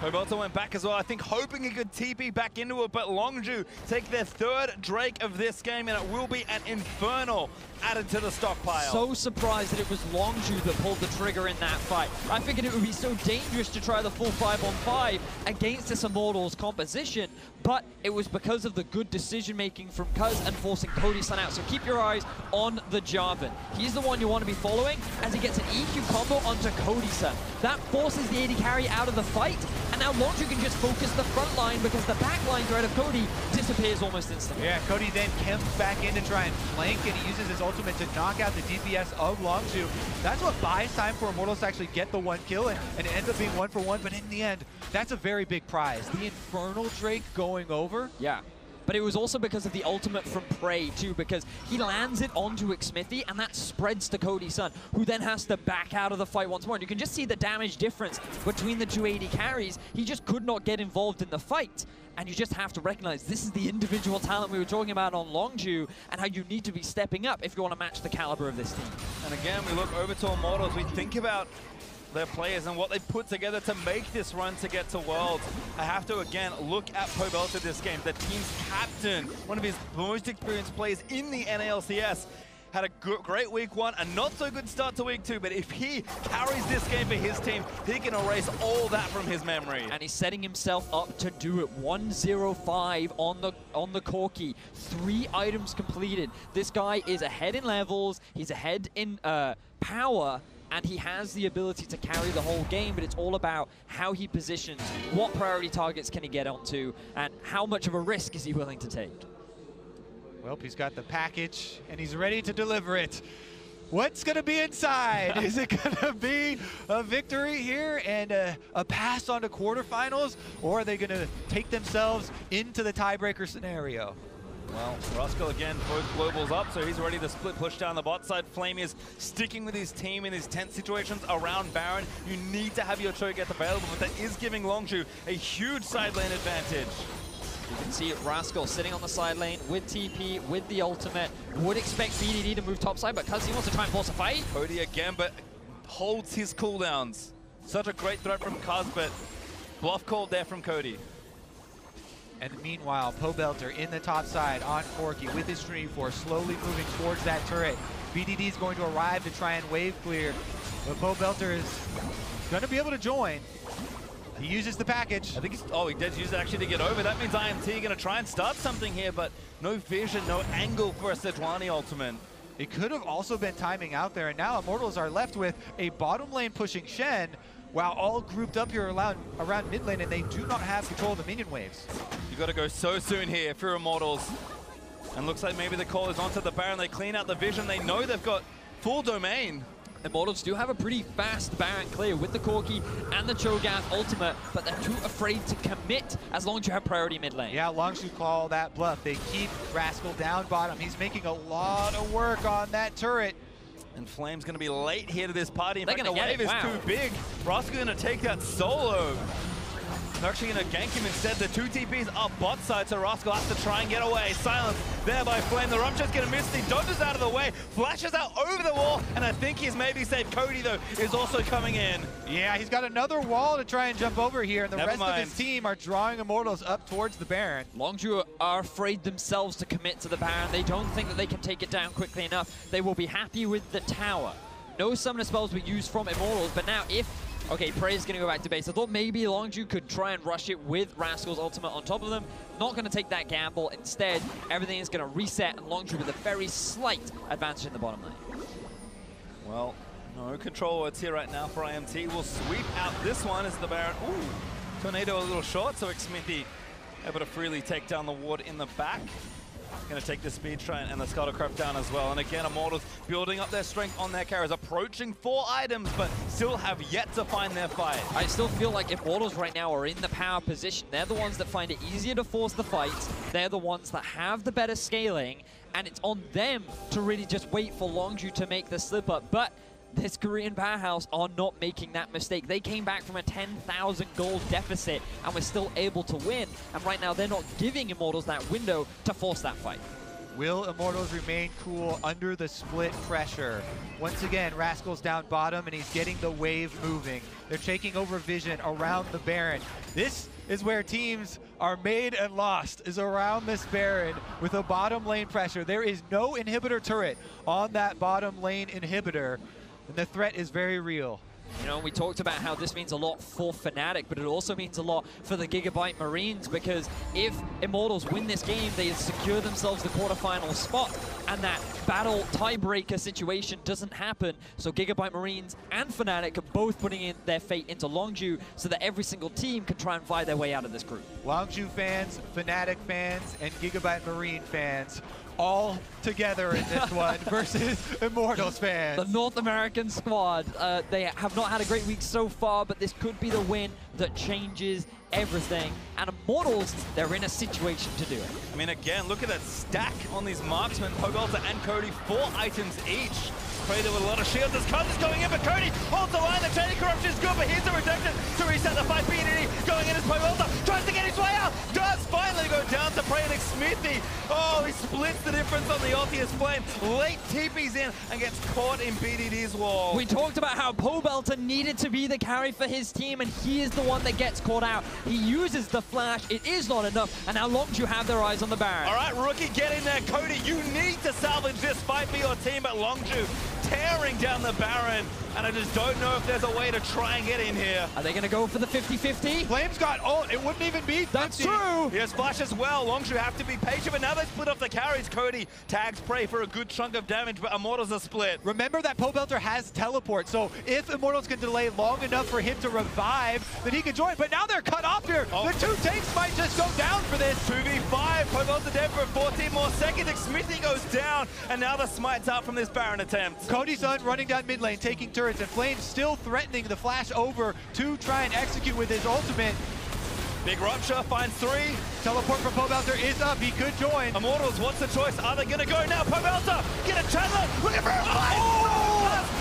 Pobelter went back as well, I think hoping he could TP back into it, but Longzhu take their third Drake of this game, and it will be an Infernal added to the stockpile. So surprised that it was Longzhu that pulled the trigger in that fight. I figured it would be so dangerous to try the full 5-on-5 against this Immortals composition, but it was because of the good decision-making from Cuzz and forcing Cody Sun out. So keep your eyes on the Jarvan. He's the one you want to be following as he gets an EQ combo onto Cody Sun. That forces the AD carry out of the fight, and now Longzhu can just focus the front line because the back line threat of Cody disappears almost instantly. Yeah, Cody then comes back in to try and flank, and he uses his ultimate to knock out the DPS of Longzhu. That's what buys time for Immortals to actually get the one kill, and it ends up being 1-for-1, but in the end, that's a very big prize. The Infernal Drake going over. Yeah. But it was also because of the ultimate from Prey too, because he lands it onto Xmithie, and that spreads to Cody Sun, who then has to back out of the fight once more. And you can just see the damage difference between the two AD carries. He just could not get involved in the fight. And you just have to recognize this is the individual talent we were talking about on Longzhu, and how you need to be stepping up if you want to match the caliber of this team. And again, we look over to Immortals, we think about their players and what they put together to make this run to get to Worlds. I have to again look at Pobelter this game, the team's captain, one of his most experienced players in the NALCS. Had a great week one, a not so good start to week two, but if he carries this game for his team, he can erase all that from his memory. And he's setting himself up to do it. 105 on the Corki. 3 items completed. This guy is ahead in levels, he's ahead in power, and he has the ability to carry the whole game, but it's all about how he positions, what priority targets can he get onto, and how much of a risk is he willing to take. Well, he's got the package, and he's ready to deliver it. What's going to be inside? Is it going to be a victory here and a pass on to quarterfinals, or are they going to take themselves into the tiebreaker scenario? Well, Rascal again, both globals up, so he's ready to split push down the bot side. Flame is sticking with his team in these tense situations around Baron. You need to have your Cho'Gath available, but that is giving Longzhu a huge side lane advantage. You can see Rascal sitting on the side lane with TP, with the ultimate. Would expect BDD to move topside, but Cuzz, he wants to try and force a fight. Cody again, but holds his cooldowns. Such a great threat from Cuzz, but bluff called there from Cody. And meanwhile, Pobelter in the top side on Corki with his Trinity Force, slowly moving towards that turret. BDD is going to arrive to try and wave clear, but Pobelter is going to be able to join. He uses the package. I think he's, oh, he did use it actually to get over. That means IMT going to try and start something here, but no vision, no angle for a Sejuani ultimate. It could have also been timing out there, and now Immortals are left with a bottom lane pushing Shen, while all grouped up here around mid lane, and they do not have control of the minion waves. You got to go so soon here for Immortals. And looks like maybe the call is onto the Baron. They clean out the vision. They know they've got full domain. Immortals do have a pretty fast Baron clear with the Corki and the Cho'Gath ultimate, but they're too afraid to commit as long as you have priority mid lane. Yeah, Longzhu call that bluff. They keep Rascal down bottom. He's making a lot of work on that turret. And Flame's going to be late here to this party. In fact, the gonna wave is too big. Rascal going to take that solo. They're actually going to gank him instead. The two TPs are bot side, so Rascal has to try and get away. Silence there by Flame. The Rupture's going to miss. He dodges out of the way, flashes out over the wall, and I think he's maybe saved. Cody, though, is also coming in. Yeah, he's got another wall to try and jump over here, and the rest of his team are drawing Immortals up towards the Baron. Longzhu are afraid themselves to commit to the Baron. They don't think that they can take it down quickly enough. They will be happy with the tower. No summoner spells were used from Immortals, but now if... Okay, Prey's going to go back to base. I thought maybe Longzhu could try and rush it with Rascal's ultimate on top of them. Not going to take that gamble. Instead, everything is going to reset, and Longzhu with a very slight advantage in the bottom lane. Well, no control words here right now for IMT. We'll sweep out this one as the Baron. Ooh, Tornado a little short, so Xmithie able to freely take down the ward in the back. Going to take the speed train and the Scuttlecraft down as well. And again, Immortals building up their strength on their carries, approaching 4 items, but still have yet to find their fight. I still feel like Immortals right now are in the power position. They're the ones that find it easier to force the fights. They're the ones that have the better scaling, and it's on them to really just wait for Longzhu to make the slip up. But this Korean powerhouse are not making that mistake. They came back from a 10,000 gold deficit and were still able to win. And right now, they're not giving Immortals that window to force that fight. Will Immortals remain cool under the split pressure? Once again, Rascal's down bottom, and he's getting the wave moving. They're taking over vision around the Baron. This is where teams are made and lost, is around this Baron with a bottom lane pressure. There is no inhibitor turret on that bottom lane inhibitor. And the threat is very real. You know, we talked about how this means a lot for Fnatic, but it also means a lot for the Gigabyte Marines, because if Immortals win this game, they secure themselves the quarterfinal spot, and that battle tiebreaker situation doesn't happen. So Gigabyte Marines and Fnatic are both putting in their fate into Longzhu so that every single team can try and fight their way out of this group. Longzhu fans, Fnatic fans, and Gigabyte Marine fans all together in this one versus Immortals fans. The North American squad, they have not had a great week so far, but this could be the win that changes everything. And Immortals, they're in a situation to do it. I mean, again, look at that stack on these marksmen. Pobelter and Cody, 4 items each. Prey there with a lot of shields as Cuzz is going in, but Cody holds the line. The Chain Corruption is good, but here's a rejection to reset the fight. BDD going in as Pobelter tries to get his way out. Does finally go down to Prey and Xmithie. Oh, he splits the difference on the ulti as Flame late TP's in and gets caught in BDD's wall. We talked about how Pobelter needed to be the carry for his team, and he is the one that gets caught out. He uses the flash. It is not enough, and now Longzhu have their eyes on the Baron. All right, Rookie, get in there. Cody, you need to salvage this fight for your team, but Longzhu tearing down the Baron, and I just don't know if there's a way to try and get in here. Are they going to go for the 50-50? Flame's got ult. It wouldn't even be 50. That's true. He has flash as well. Longzhu have to be patient, but now they split off the carries. Cody tags Prey for a good chunk of damage, but Immortals are split. Remember that Pobelter has teleport, so if Immortals can delay long enough for him to revive, then he can join. But now they're cut off here. Oh. The 2 tanks might just go down for this. 2v5. Pobelter dead for 14 more seconds. Xmithie goes down, and now the smite's out from this Baron attempt. Cody Sun running down mid lane, taking turrets, and Flame still threatening the flash over to try and execute with his ultimate. Big Rupture finds 3. Teleport from Pobelter is up. He could join. Immortals, what's the choice? Are they going to go now? Pobelter, get a Chandler, looking for a fight! Oh!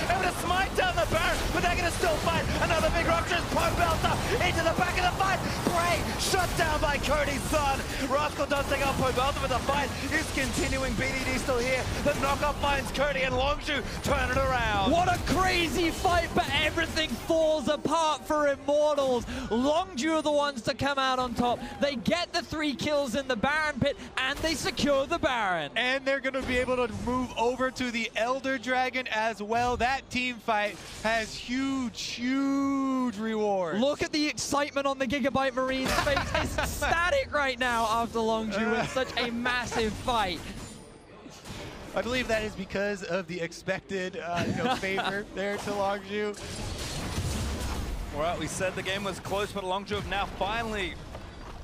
Able to smite down the Baron, but they're going to still fight. Another Big Rupture is Pobelter into the back of the fight. Prey shut down by Cody Sun. Rascal does take out Pobelter, but the fight is continuing. BDD still here. The knockup finds Cody, and Longzhu turn it around. What a crazy fight, but everything falls apart for Immortals. Longzhu are the ones to come out on top. They get the 3 kills in the Baron pit, and they secure the Baron. And they're going to be able to move over to the Elder Dragon as well. That team fight has huge, huge rewards. Look at the excitement on the Gigabyte Marine's face. It's ecstatic right now after Longzhu with such a massive fight. I believe that is because of the expected favor there to Longzhu. All right, we said the game was close, but Longzhu have now finally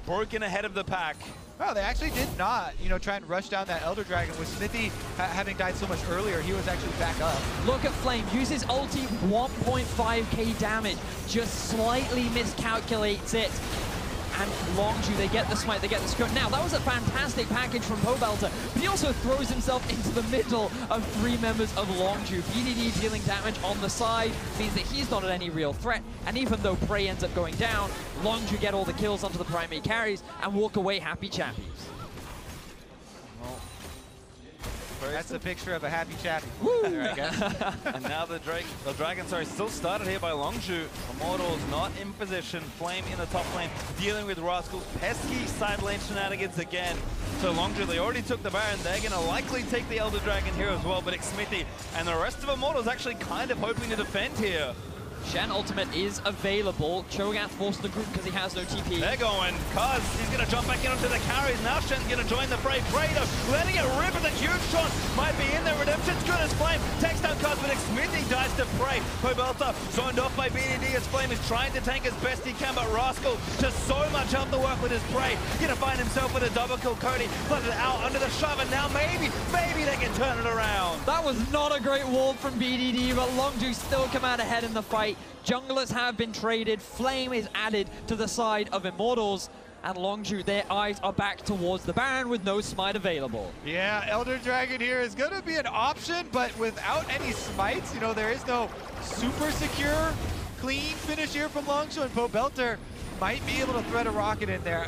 broken ahead of the pack. Oh, they actually did not, try and rush down that Elder Dragon. With Xmithie having died so much earlier, he was actually back up. Look at Flame, uses ulti, 1.5k damage, just slightly miscalculates it. And Longzhu, they get the smite, they get the scope. Now, that was a fantastic package from Pobelter, but he also throws himself into the middle of 3 members of Longzhu. VDD dealing damage on the side means that he's not at any real threat, and even though Prey ends up going down, Longzhu get all the kills onto the primary carries and walk away happy chappies. That's a picture of a happy chappy. There I go. And now the Dragon, still started here by Longzhu. Immortals not in position. Flame in the top lane, dealing with Rascal. Pesky side lane shenanigans again. So Longzhu, they already took the Baron. They're going to likely take the Elder Dragon here as well, but Xmithie and the rest of Immortals actually kind of hoping to defend here. Shen ultimate is available. Cho'Gath forced the group because he has no TP. They're going. Cuzz, he's going to jump back in onto the carries. Now Shen's going to join the fray. Fredo letting it rip with a huge shot. Might be in there. Redemption's good as Flame. Takes down Cuzz, but Xmithie dies to Prey. Pobelter zoned off by BDD as Flame is trying to tank as best he can, but Rascal just so much help to work with his Prey. Going to find himself with a double kill. Cody flooded out under the shove, and now maybe they can turn it around. That was not a great wall from BDD, but Longzhu still come out ahead in the fight. Junglers have been traded. Flame is added to the side of Immortals. And Longzhu, their eyes are back towards the Baron with no smite available. Yeah, Elder Dragon here is going to be an option, but without any smites, there is no super secure, clean finish here from Longzhu, and Pobelter might be able to thread a rocket in there.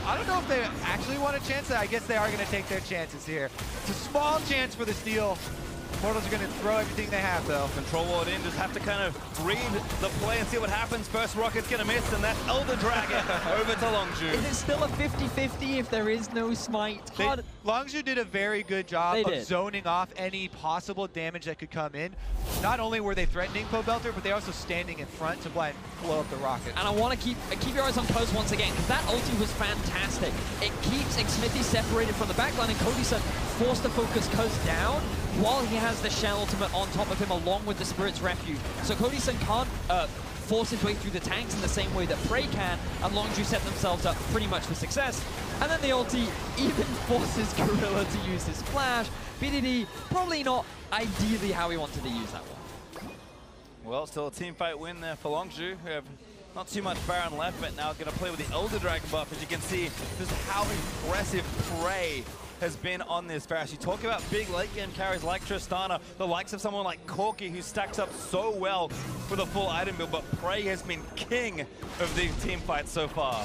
I don't know if they actually want a chance. I guess they are going to take their chances here. It's a small chance for the steal. Immortals are going to throw everything they have, though. Control ward in, just have to kind of read the play and see what happens. First rocket's going to miss, and that's Elder Dragon over to Longzhu. Is it still a 50-50 if there is no smite? Longzhu did a very good job of zoning off any possible damage that could come in. Not only were they threatening Pobelter, but they also standing in front to blind blow up the rocket. And I want to keep your eyes on Cuzz once again, because that ulti was fantastic. It keeps Xmithie separated from the backline, and Cody Sun forced to focus Cuzz down while he has the Shen ultimate on top of him along with the Spirit's Refuge. So Cody Sun can't force his way through the tanks in the same way that Prey can, and Longzhu set themselves up pretty much for success. And then the ulti even forces Gorilla to use his flash. BDD, probably not ideally how he wanted to use that one. Well, still a team fight win there for Longzhu, who have not too much Baron left, but now going to play with the Elder Dragon buff. As you can see, just how impressive Prey has been on this Varus. You talk about big late game carries like Tristana, the likes of someone like Corki, who stacks up so well with a full item build, but Prey has been king of these team fights so far.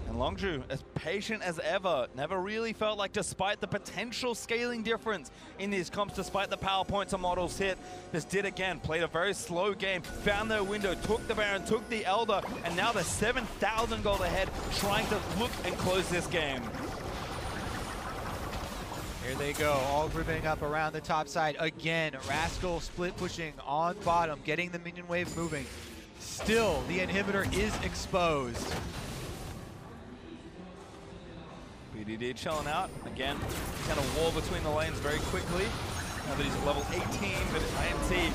And Longzhu, as patient as ever, never really felt like, despite the potential scaling difference in these comps, despite the power points Immortals hit, just did again, played a very slow game, found their window, took the Baron, took the Elder, and now they're 7,000 gold ahead, trying to look and close this game. Here they go, all grouping up around the top side. Again, Rascal split pushing on bottom, getting the minion wave moving. Still, the inhibitor is exposed. BDD chilling out. Again, kind of war between the lanes very quickly. Now that he's level 18, but IMT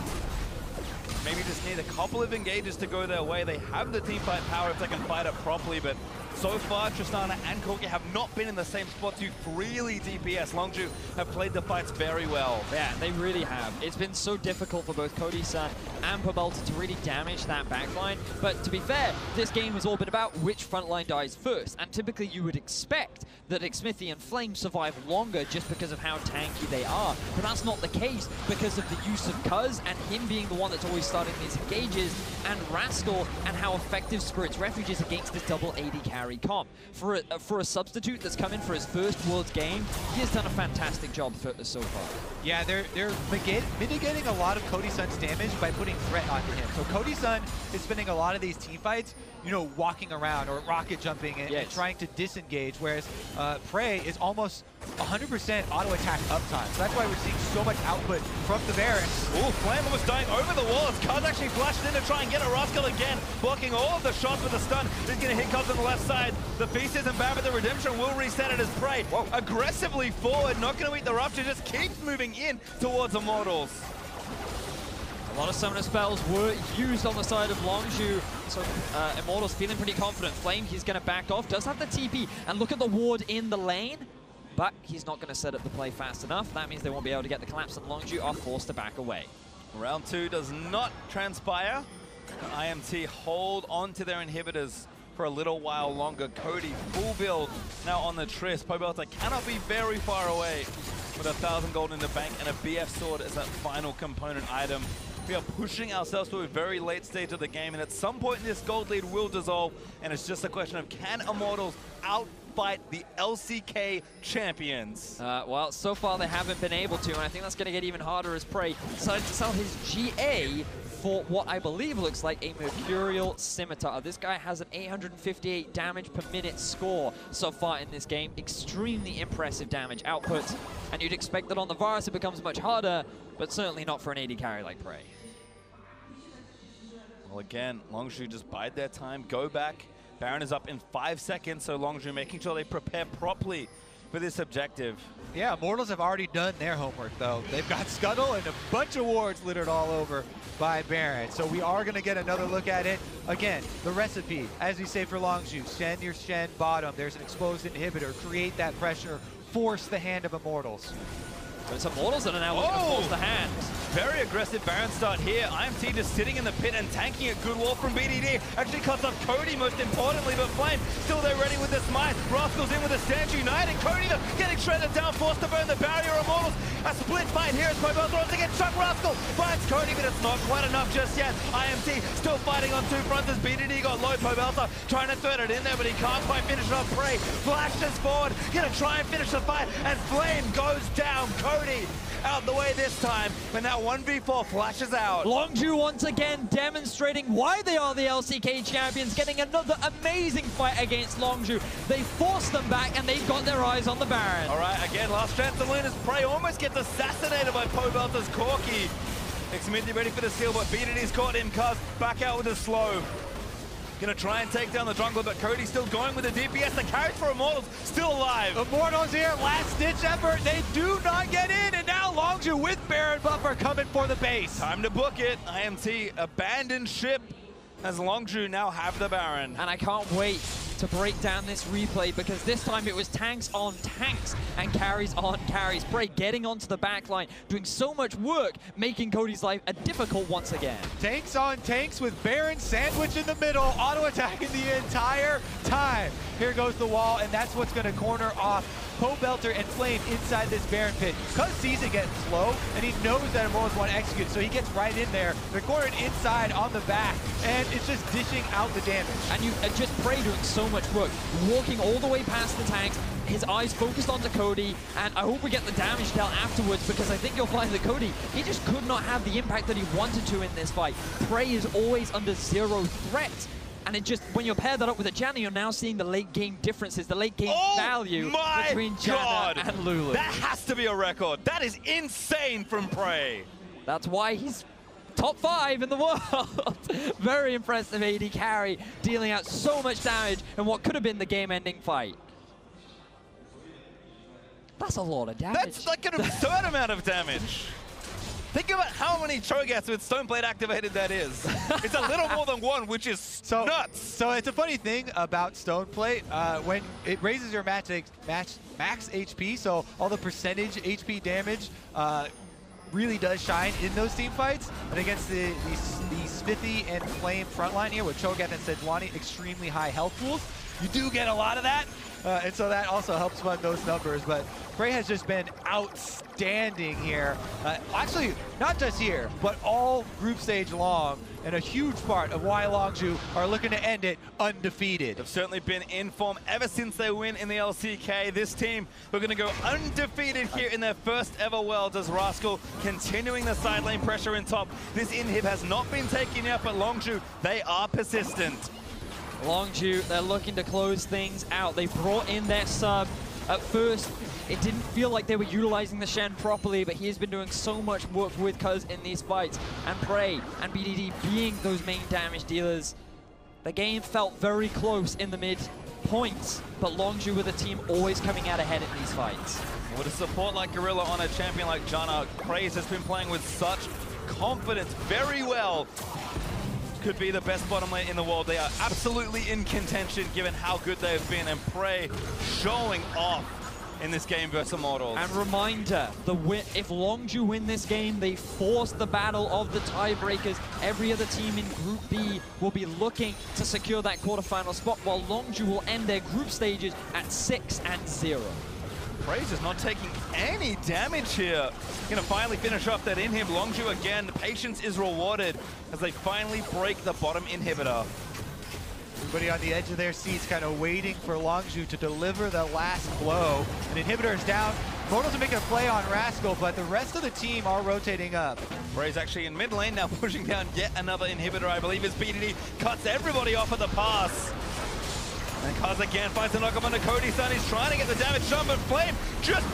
maybe just need a couple of engages to go their way. They have the team fight power if they can fight it properly, but so far, Tristana and Corki have not been in the same spot to really DPS. Longzhu have played the fights very well. Yeah, they really have. It's been so difficult for both Cody Sun and Pobelter to really damage that backline. But to be fair, this game has all been about which frontline dies first. And typically you would expect that Xmithie and Flame survive longer just because of how tanky they are. But that's not the case because of the use of Cuzz and him being the one that's always starting these engages, and Rascal and how effective Spirit's Refuge is against this double AD carry comp. For a substitute that's come in for his first Worlds game, he has done a fantastic job so far. Yeah, they're mitigating a lot of Cody Sun's damage by putting threat onto him. So Cody Sun is spending a lot of these team fights, walking around or rocket jumping and trying to disengage, whereas Prey is almost 100% auto attack uptime. So that's why we're seeing so much output from the Baron. Ooh, Flame was dying over the wall as Cuzz actually flashed in to try and get a Rascal again, blocking all of the shots with a stun. He's going to hit Cuzz on the left side. The Feast isn't bad, but the Redemption will reset it as Prey. Whoa. Aggressively forward, not going to eat the Rupture, just keeps moving in towards Immortals. lot of summoner spells were used on the side of Longzhu, so Immortals feeling pretty confident. Flame, he's going to back off, does have the TP, and look at the ward in the lane, but he's not going to set up the play fast enough. That means they won't be able to get the collapse, and Longzhu are forced to back away. Round 2 does not transpire. IMT hold on to their inhibitors for a little while longer. Cody, full build now on the Trist. Pobelter cannot be very far away with 1,000 gold in the bank and a BF sword as that final component item. We are pushing ourselves to a very late stage of the game, and at some point this gold lead will dissolve, and it's just a question of can Immortals outfight the LCK champions? Well, so far they haven't been able to, and I think that's going to get even harder as Prey decided to sell his GA for what I believe looks like a Mercurial Scimitar. This guy has an 858 damage per minute score so far in this game. Extremely impressive damage output. And you'd expect that on the Varus it becomes much harder, but certainly not for an AD carry like Prey. Well, again, Longzhu just bide their time, go back. Baron is up in 5 seconds, so Longzhu making sure they prepare properly for this objective. Yeah, Immortals have already done their homework, though. They've got Scuttle and a bunch of wards littered all over by Baron. So we are going to get another look at it. Again, the recipe, as we say for Longzhu, Shen your Shen bottom. There's an exposed inhibitor. Create that pressure. Force the hand of Immortals. So it's Immortals that are now looking to force the hand. Very aggressive Baron start here. IMT just sitting in the pit and tanking it. Good wall from BDD. Actually cuts off Cody most importantly, but Flame still there ready with the smite. Rascal's in with a stance united. Cody though getting shredded down, forced to burn the barrier. Immortals, a split fight here as Pobelter once again. Chuck Rascal finds Cody, but it's not quite enough just yet. IMT still fighting on 2 fronts as BDD got low. Pobelter trying to thread it in there, but he can't quite finish it off. Prey flashes forward, gonna try and finish the fight, and Flame goes down. Cody out the way this time, but now 1v4 flashes out. Longzhu once again demonstrating why they are the LCK champions, getting another amazing fight against Longzhu. They forced them back and they've got their eyes on the Baron. All right, again, last chance to Luna's Prey almost gets assassinated by Pobelter's Corki. Xmithie ready for the steal, but BDD's caught him. Cuzz back out with a slow. Gonna try and take down the jungle, but Cody's still going with the DPS. The carry for Immortals still alive. Immortals here, last ditch effort. They do not get in, and now Longzhu with Baron buffer coming for the base. Time to book it. IMT abandoned ship as Longzhu now have the Baron. And I can't wait to break down this replay, because this time it was tanks on tanks and carries on carries. Prey getting onto the back line, doing so much work, making Cody's life a difficult once again. Tanks on tanks with Baron sandwich in the middle, auto-attacking the entire time. Here goes the wall, and that's what's going to corner off Pobelter and Flame inside this Baron pit. Cuzz sees it getting slow, and he knows that Immortals want to execute, so he gets right in there. They're cornered inside on the back, and it's just dishing out the damage. And you just Prey doing so much work, walking all the way past the tanks, his eyes focused onto Cody, and I hope we get the damage dealt afterwards, because I think you'll find that Cody, he just could not have the impact that he wanted to in this fight. Prey is always under 0 threat. And it just, when you pair that up with a Janna, you're now seeing the late game differences, the late game value between Janna and Lulu. That has to be a record. That is insane from Prey. That's why he's top 5 in the world. Very impressive AD carry, dealing out so much damage in what could have been the game-ending fight. That's a lot of damage. That's like an absurd amount of damage. Think about how many Cho'Gaths with Stoneblade activated that is. It's a little more than 1, which is nuts. So it's a funny thing about Stoneblade. When it raises your max HP, so all the percentage HP damage really does shine in those team fights. And against the Xmithie and Flame frontline here with Cho'Gath and Sejuani, extremely high health pools, you do get a lot of that. And so that also helps fund those numbers. But Prey has just been outstanding here. Actually, not just here, but all group stage long. And a huge part of why Longzhu are looking to end it undefeated. They've certainly been in form ever since they win in the LCK. This team, we're going to go undefeated here in their first ever Worlds as Rascal continuing the side lane pressure in top. This inhib has not been taken yet, but Longzhu, they are persistent. Longzhu, they're looking to close things out. They brought in their sub. At first, it didn't feel like they were utilizing the Shen properly, but he has been doing so much work with Cuzz in these fights. And Prey and BDD being those main damage dealers. The game felt very close in the mid points, but Longzhu with the team always coming out ahead in these fights. With a support like Gorilla on a champion like Janna, Praise has been playing with such confident very well. Could be the best bottom lane in the world. They are absolutely in contention given how good they've been, and Prey showing off in this game versus Immortals. And reminder, if Longzhu win this game, they force the battle of the tiebreakers. Every other team in Group B will be looking to secure that quarterfinal spot, while Longzhu will end their group stages at 6-0. Prey just not taking any damage here. Gonna finally finish off that inhib. Longzhu again, patience is rewarded as they finally break the bottom inhibitor. Everybody on the edge of their seats kind of waiting for Longzhu to deliver the last blow. An inhibitor is down. Immortals are making a play on Rascal, but the rest of the team are rotating up. Prey's actually in mid lane now, pushing down yet another inhibitor, I believe, as BDD cuts everybody off at the pass. And Cuzz again finds a knockup onto Cody Sun. He's trying to get the damage done, but Flame just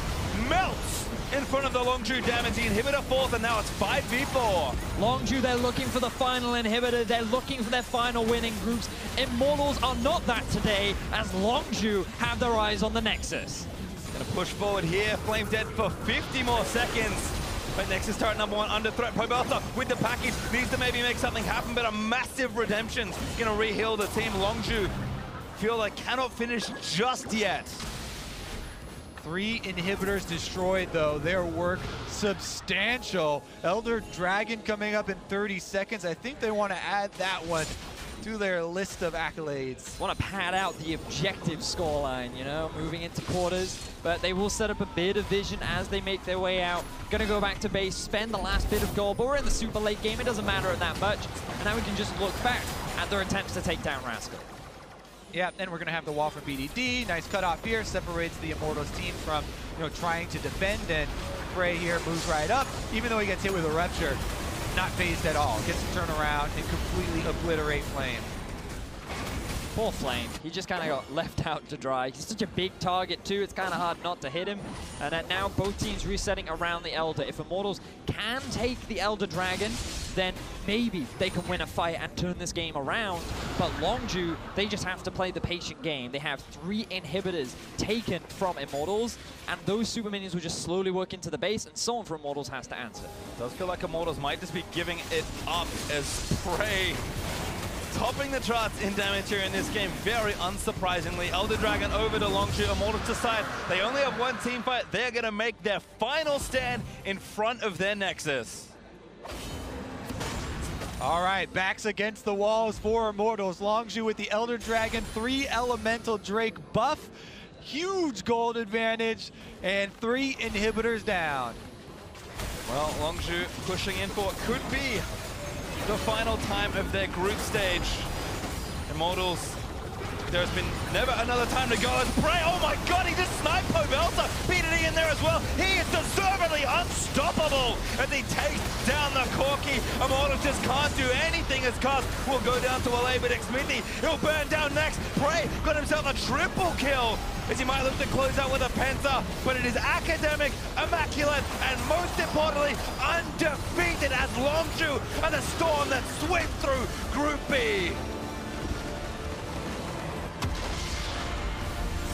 melts in front of the Longzhu damage. The inhibitor falls, and now it's 5v4. Longzhu, they're looking for the final inhibitor. They're looking for their final winning groups. Immortals are not that today, as Longzhu have their eyes on the Nexus. Gonna push forward here. Flame dead for 50 more seconds. But Nexus turret number 1 under threat. Pobelter with the package needs to maybe make something happen, but a massive redemption gonna re-heal the team. Longzhu feel like cannot finish just yet. 3 inhibitors destroyed, though. Their work substantial. Elder Dragon coming up in 30 seconds. I think they want to add that one to their list of accolades. Want to pad out the objective scoreline, you know, moving into quarters. But they will set up a bit of vision as they make their way out. Gonna go back to base, spend the last bit of gold, but we're in the super late game. It doesn't matter that much. And now we can just look back at their attempts to take down Rascal. Yeah, then we're going to have the wall from BDD. Nice cutoff here. Separates the Immortals team from, trying to defend. And Prey here moves right up. Even though he gets hit with a rupture, not phased at all. Gets to turn around and completely obliterate Flame. Poor Flame. He just kind of got left out to dry. He's such a big target too. It's kind of hard not to hit him. And now both teams resetting around the Elder. If Immortals can take the Elder Dragon, then maybe they can win a fight and turn this game around. But Longzhu, they just have to play the patient game. They have 3 inhibitors taken from Immortals, and those super minions will just slowly work into the base, and someone from Immortals has to answer. Does feel like Immortals might just be giving it up as Prey topping the charts in damage here in this game, very unsurprisingly. Elder Dragon over to Longzhu. Immortals decide they only have 1 team fight. They're going to make their final stand in front of their Nexus. All right, backs against the walls for Immortals. Longzhu with the Elder Dragon, 3 Elemental Drake buff, huge gold advantage, and 3 inhibitors down. Well, Longzhu pushing in for what could be the final time of their group stage. Immortals, there's been never another time to go as Prey. Oh my god, he just sniped Pobelter. BDD in there as well. He is deservedly unstoppable as he takes down the Corki. Immortals just can't do anything as Cuzz will go down to Olleh, but Xmithie, he'll burn down next. Prey got himself a triple kill as he might look to close out with a Penta, but it is academic, immaculate, and most importantly, undefeated as Longzhu and the storm that swept through Group B.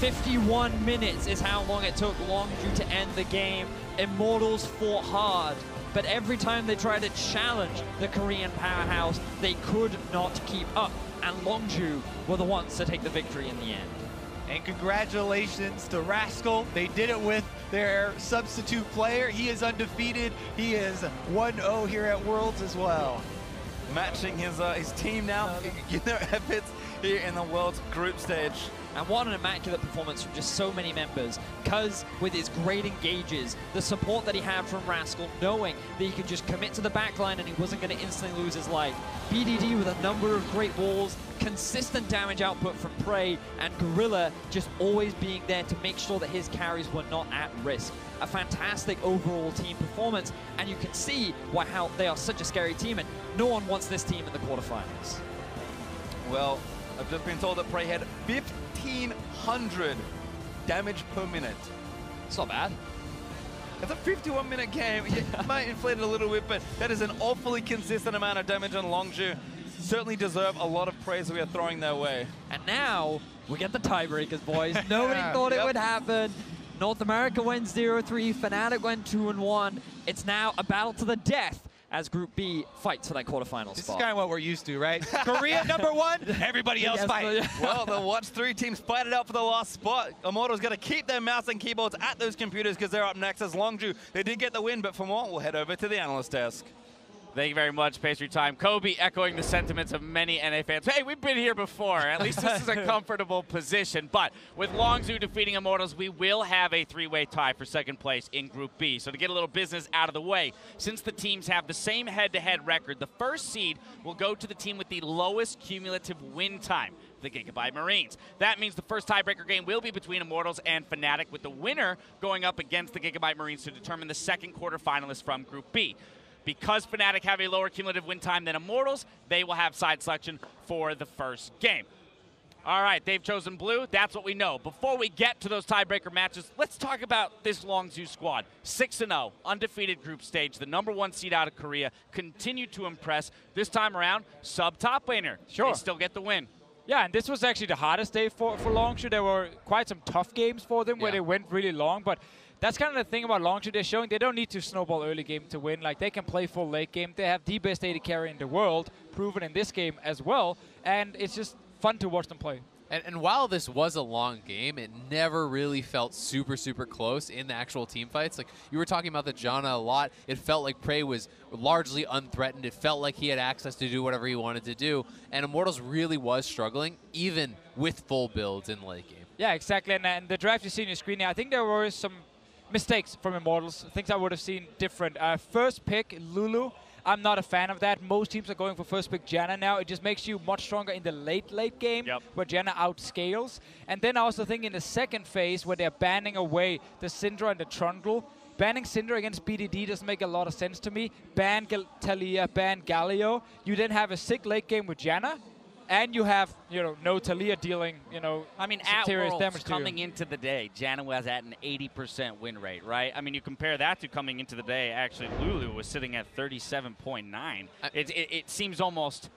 51 minutes is how long it took Longzhu to end the game. Immortals fought hard, but every time they tried to challenge the Korean powerhouse, they could not keep up, and Longzhu were the ones to take the victory in the end. And congratulations to Rascal. They did it with their substitute player. He is undefeated. He is 1-0 here at Worlds as well. Matching his team now in their efforts here in the World's group stage. And what an immaculate performance from just so many members. Cuzz, with his great engages, the support that he had from Rascal, knowing that he could just commit to the backline and he wasn't going to instantly lose his life. BDD with a number of great walls, consistent damage output from Prey, and Gorilla just always being there to make sure that his carries were not at risk. A fantastic overall team performance, and you can see how they are such a scary team, and no one wants this team in the quarterfinals. Well, I've just been told that Prey had 1,500 damage per minute. It's not bad. It's a 51-minute game. It might inflate it a little bit, but that is an awfully consistent amount of damage on Longzhu. Certainly deserve a lot of praise we are throwing their way. And now we get the tiebreakers, boys. Nobody thought it would happen. North America went 0-3, Fnatic went 2-1. It's now a battle to the death as Group B fights for that quarterfinal This spot. is kind of what we're used to, right? Korea #1, everybody else fight. Well, the watch 3 teams fight it out for the last spot. Immortals got to keep their mouse and keyboards at those computers because they're up next as Longzhu. They did get the win, but for more, we'll head over to the analyst desk. Thank you very much, PastryTime. Kobe echoing the sentiments of many NA fans. Hey, we've been here before. At least this is a comfortable position. But with Longzhu defeating Immortals, we will have a 3-way tie for second place in Group B. So to get a little business out of the way, since the teams have the same head-to-head record, the first seed will go to the team with the lowest cumulative win time, the Gigabyte Marines. That means the first tiebreaker game will be between Immortals and Fnatic, with the winner going up against the Gigabyte Marines to determine the second quarterfinalist from Group B. Because Fnatic have a lower cumulative win time than Immortals, they will have side selection for the first game. All right, they've chosen blue. That's what we know. Before we get to those tiebreaker matches, let's talk about this Longzhu squad. 6-0, undefeated group stage, the #1 seed out of Korea, continue to impress. This time around, sub-top laner. Sure. They still get the win. Yeah, and this was actually the hardest day for Longzhu. There were quite some tough games for them where they went really long, but that's kind of the thing about Longzhu. They're showing they don't need to snowball early game to win. Like, they can play full late game. They have the best AD carry in the world, proven in this game as well, and it's just fun to watch them play. And while this was a long game, it never really felt super, super close in the actual team fights. Like, you were talking about the Janna a lot. It felt like Prey was largely unthreatened. It felt like he had access to do whatever he wanted to do. And Immortals really was struggling, even with full builds in late game. Yeah, exactly. And the draft you see on your screen here, I think there were some mistakes from Immortals, things I would have seen different. First pick, Lulu. I'm not a fan of that. Most teams are going for first pick Janna now. It just makes you much stronger in the late game where Janna outscales. And then I also think in the second phase where they're banning away the Syndra and the Trundle, banning Syndra against BDD doesn't make a lot of sense to me. Ban Taliyah, ban Galio. You then have a sick late game with Janna. And you have, no Taliyah dealing, I mean, serious at damage Worlds to you. coming into the day, Janna was at an 80% win rate, right? I mean, you compare that to coming into the day, actually, Lulu was sitting at 37.9. It seems almost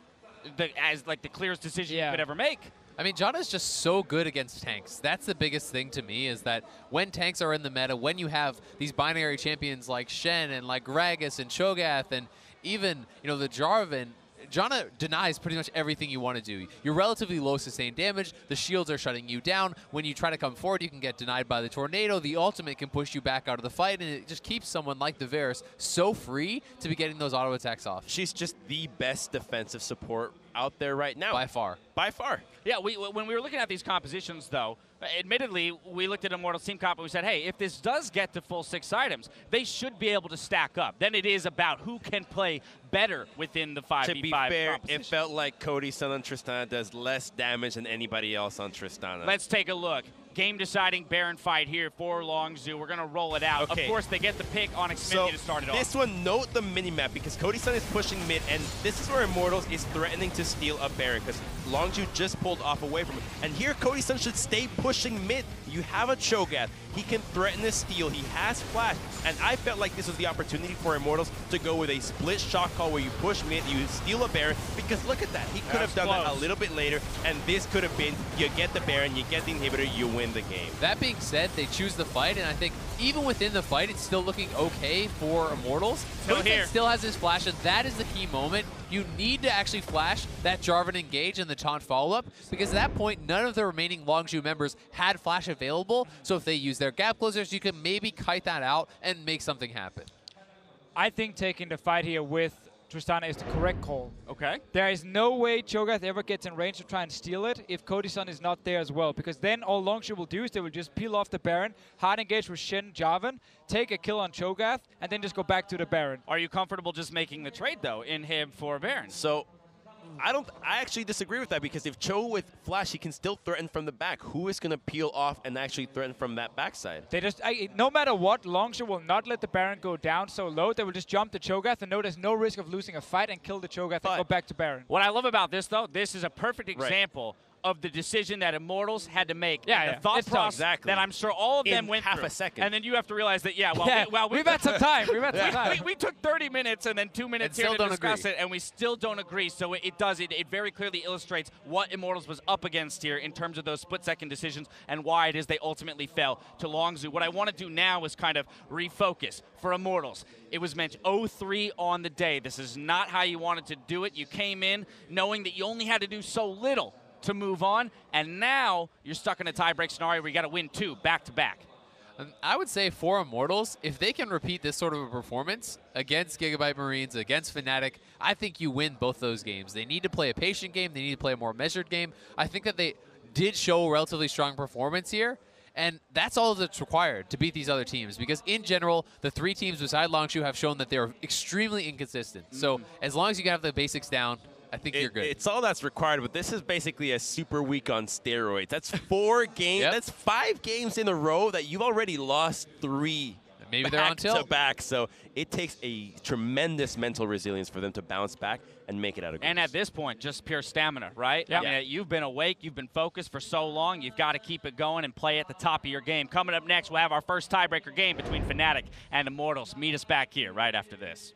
as like the clearest decision you could ever make. I mean, Janna's just so good against tanks. That's the biggest thing to me, is that when tanks are in the meta, when you have these binary champions like Shen and like Gragas and Cho'Gath and even, the Jarvan, Janna denies pretty much everything you want to do. You're relatively low sustained damage. The shields are shutting you down. When you try to come forward, you can get denied by the tornado. The ultimate can push you back out of the fight, and it just keeps someone like the Varus so free to be getting those auto attacks off. She's just the best defensive support out there right now. By far. By far. Yeah, when we were looking at these compositions, though, admittedly, we looked at Immortals team comp and we said, hey, if this does get to full 6 items, they should be able to stack up. Then it is about who can play better within the 5v5 To be fair, composition. it felt like Cody Sun on Tristana does less damage than anybody else on Tristana. Let's take a look. Game-deciding Baron fight here for Longzhu. We're going to roll it out. Okay. Of course, they get the pick on Xmithie to start it off. This one, note the minimap, because Cody Sun is pushing mid, and this is where Immortals is threatening to steal a Baron, because Longzhu just pulled off away from it. And here, Cody Sun should stay pushing mid. You have a Cho'Gath. He can threaten the steal. He has flash. And I felt like this was the opportunity for Immortals to go with a split shot call where you push mid, you steal a Baron, because look at that. He could have done that a little bit later, and this could have been, you get the Baron, you get the inhibitor, you win the game. That being said, they choose the fight, and I think even within the fight, it's still looking okay for Immortals. Cody Sun still has his flash, and that is the key moment. You need to actually flash that Jarvan engage and the taunt follow-up, because at that point, none of the remaining Longzhu members had flash available, so if they use their gap closers, you can maybe kite that out and make something happen. I think taking the fight here with Tristana is the correct call. Okay. There is no way Cho'Gath ever gets in range to try and steal it if Cody Sun is not there as well, because then all Longzhu will do is they will just peel off the Baron, hard engage with Shen, Jarvan, take a kill on Cho'Gath, and then just go back to the Baron. Are you comfortable just making the trade, though, in him for Baron? So, I actually disagree with that, because if Cho with flash, he can still threaten from the back. Who is going to peel off and actually threaten from that backside? They just, no matter what, Longzhu will not let the Baron go down so low. They will just jump the Cho'Gath and know there's no risk of losing a fight and kill the Cho'Gath and go back to Baron. What I love about this, though, this is a perfect example of the decision that Immortals had to make. Yeah, and yeah. the thought It's tough. process Exactly. that I'm sure all of them In went half through. a second. And then you have to realize that, We've had some time. We've had some time. we took 30 minutes and then 2 minutes And here still to don't discuss agree. it, and we still don't agree. So it very clearly illustrates what Immortals was up against here in terms of those split-second decisions and why it is they ultimately fell to Longzhu. What I want to do now is kind of refocus for Immortals. It was meant 0-3 on the day. This is not how you wanted to do it. You came in knowing that you only had to do so little to move on, and now you're stuck in a tie-break scenario where you got to win 2 back-to-back. I would say for Immortals, if they can repeat this sort of a performance against Gigabyte Marines, against Fnatic, I think you win both those games. They need to play a patient game. They need to play a more measured game. I think that they did show a relatively strong performance here, and that's all that's required to beat these other teams, because in general, the 3 teams beside Longzhu have shown that they're extremely inconsistent. So as long as you can have the basics down, I think you're good. It's all that's required, but this is basically a super week on steroids. That's 4 games. Yep. That's 5 games in a row that you've already lost 3. Maybe they're on tilt. Back. So it takes a tremendous mental resilience for them to bounce back and make it out of groups. And at this point, just pure stamina, right? Yeah. I mean, you've been awake, you've been focused for so long, you've got to keep it going and play at the top of your game. Coming up next, we'll have our first tiebreaker game between Fnatic and Immortals. Meet us back here right after this.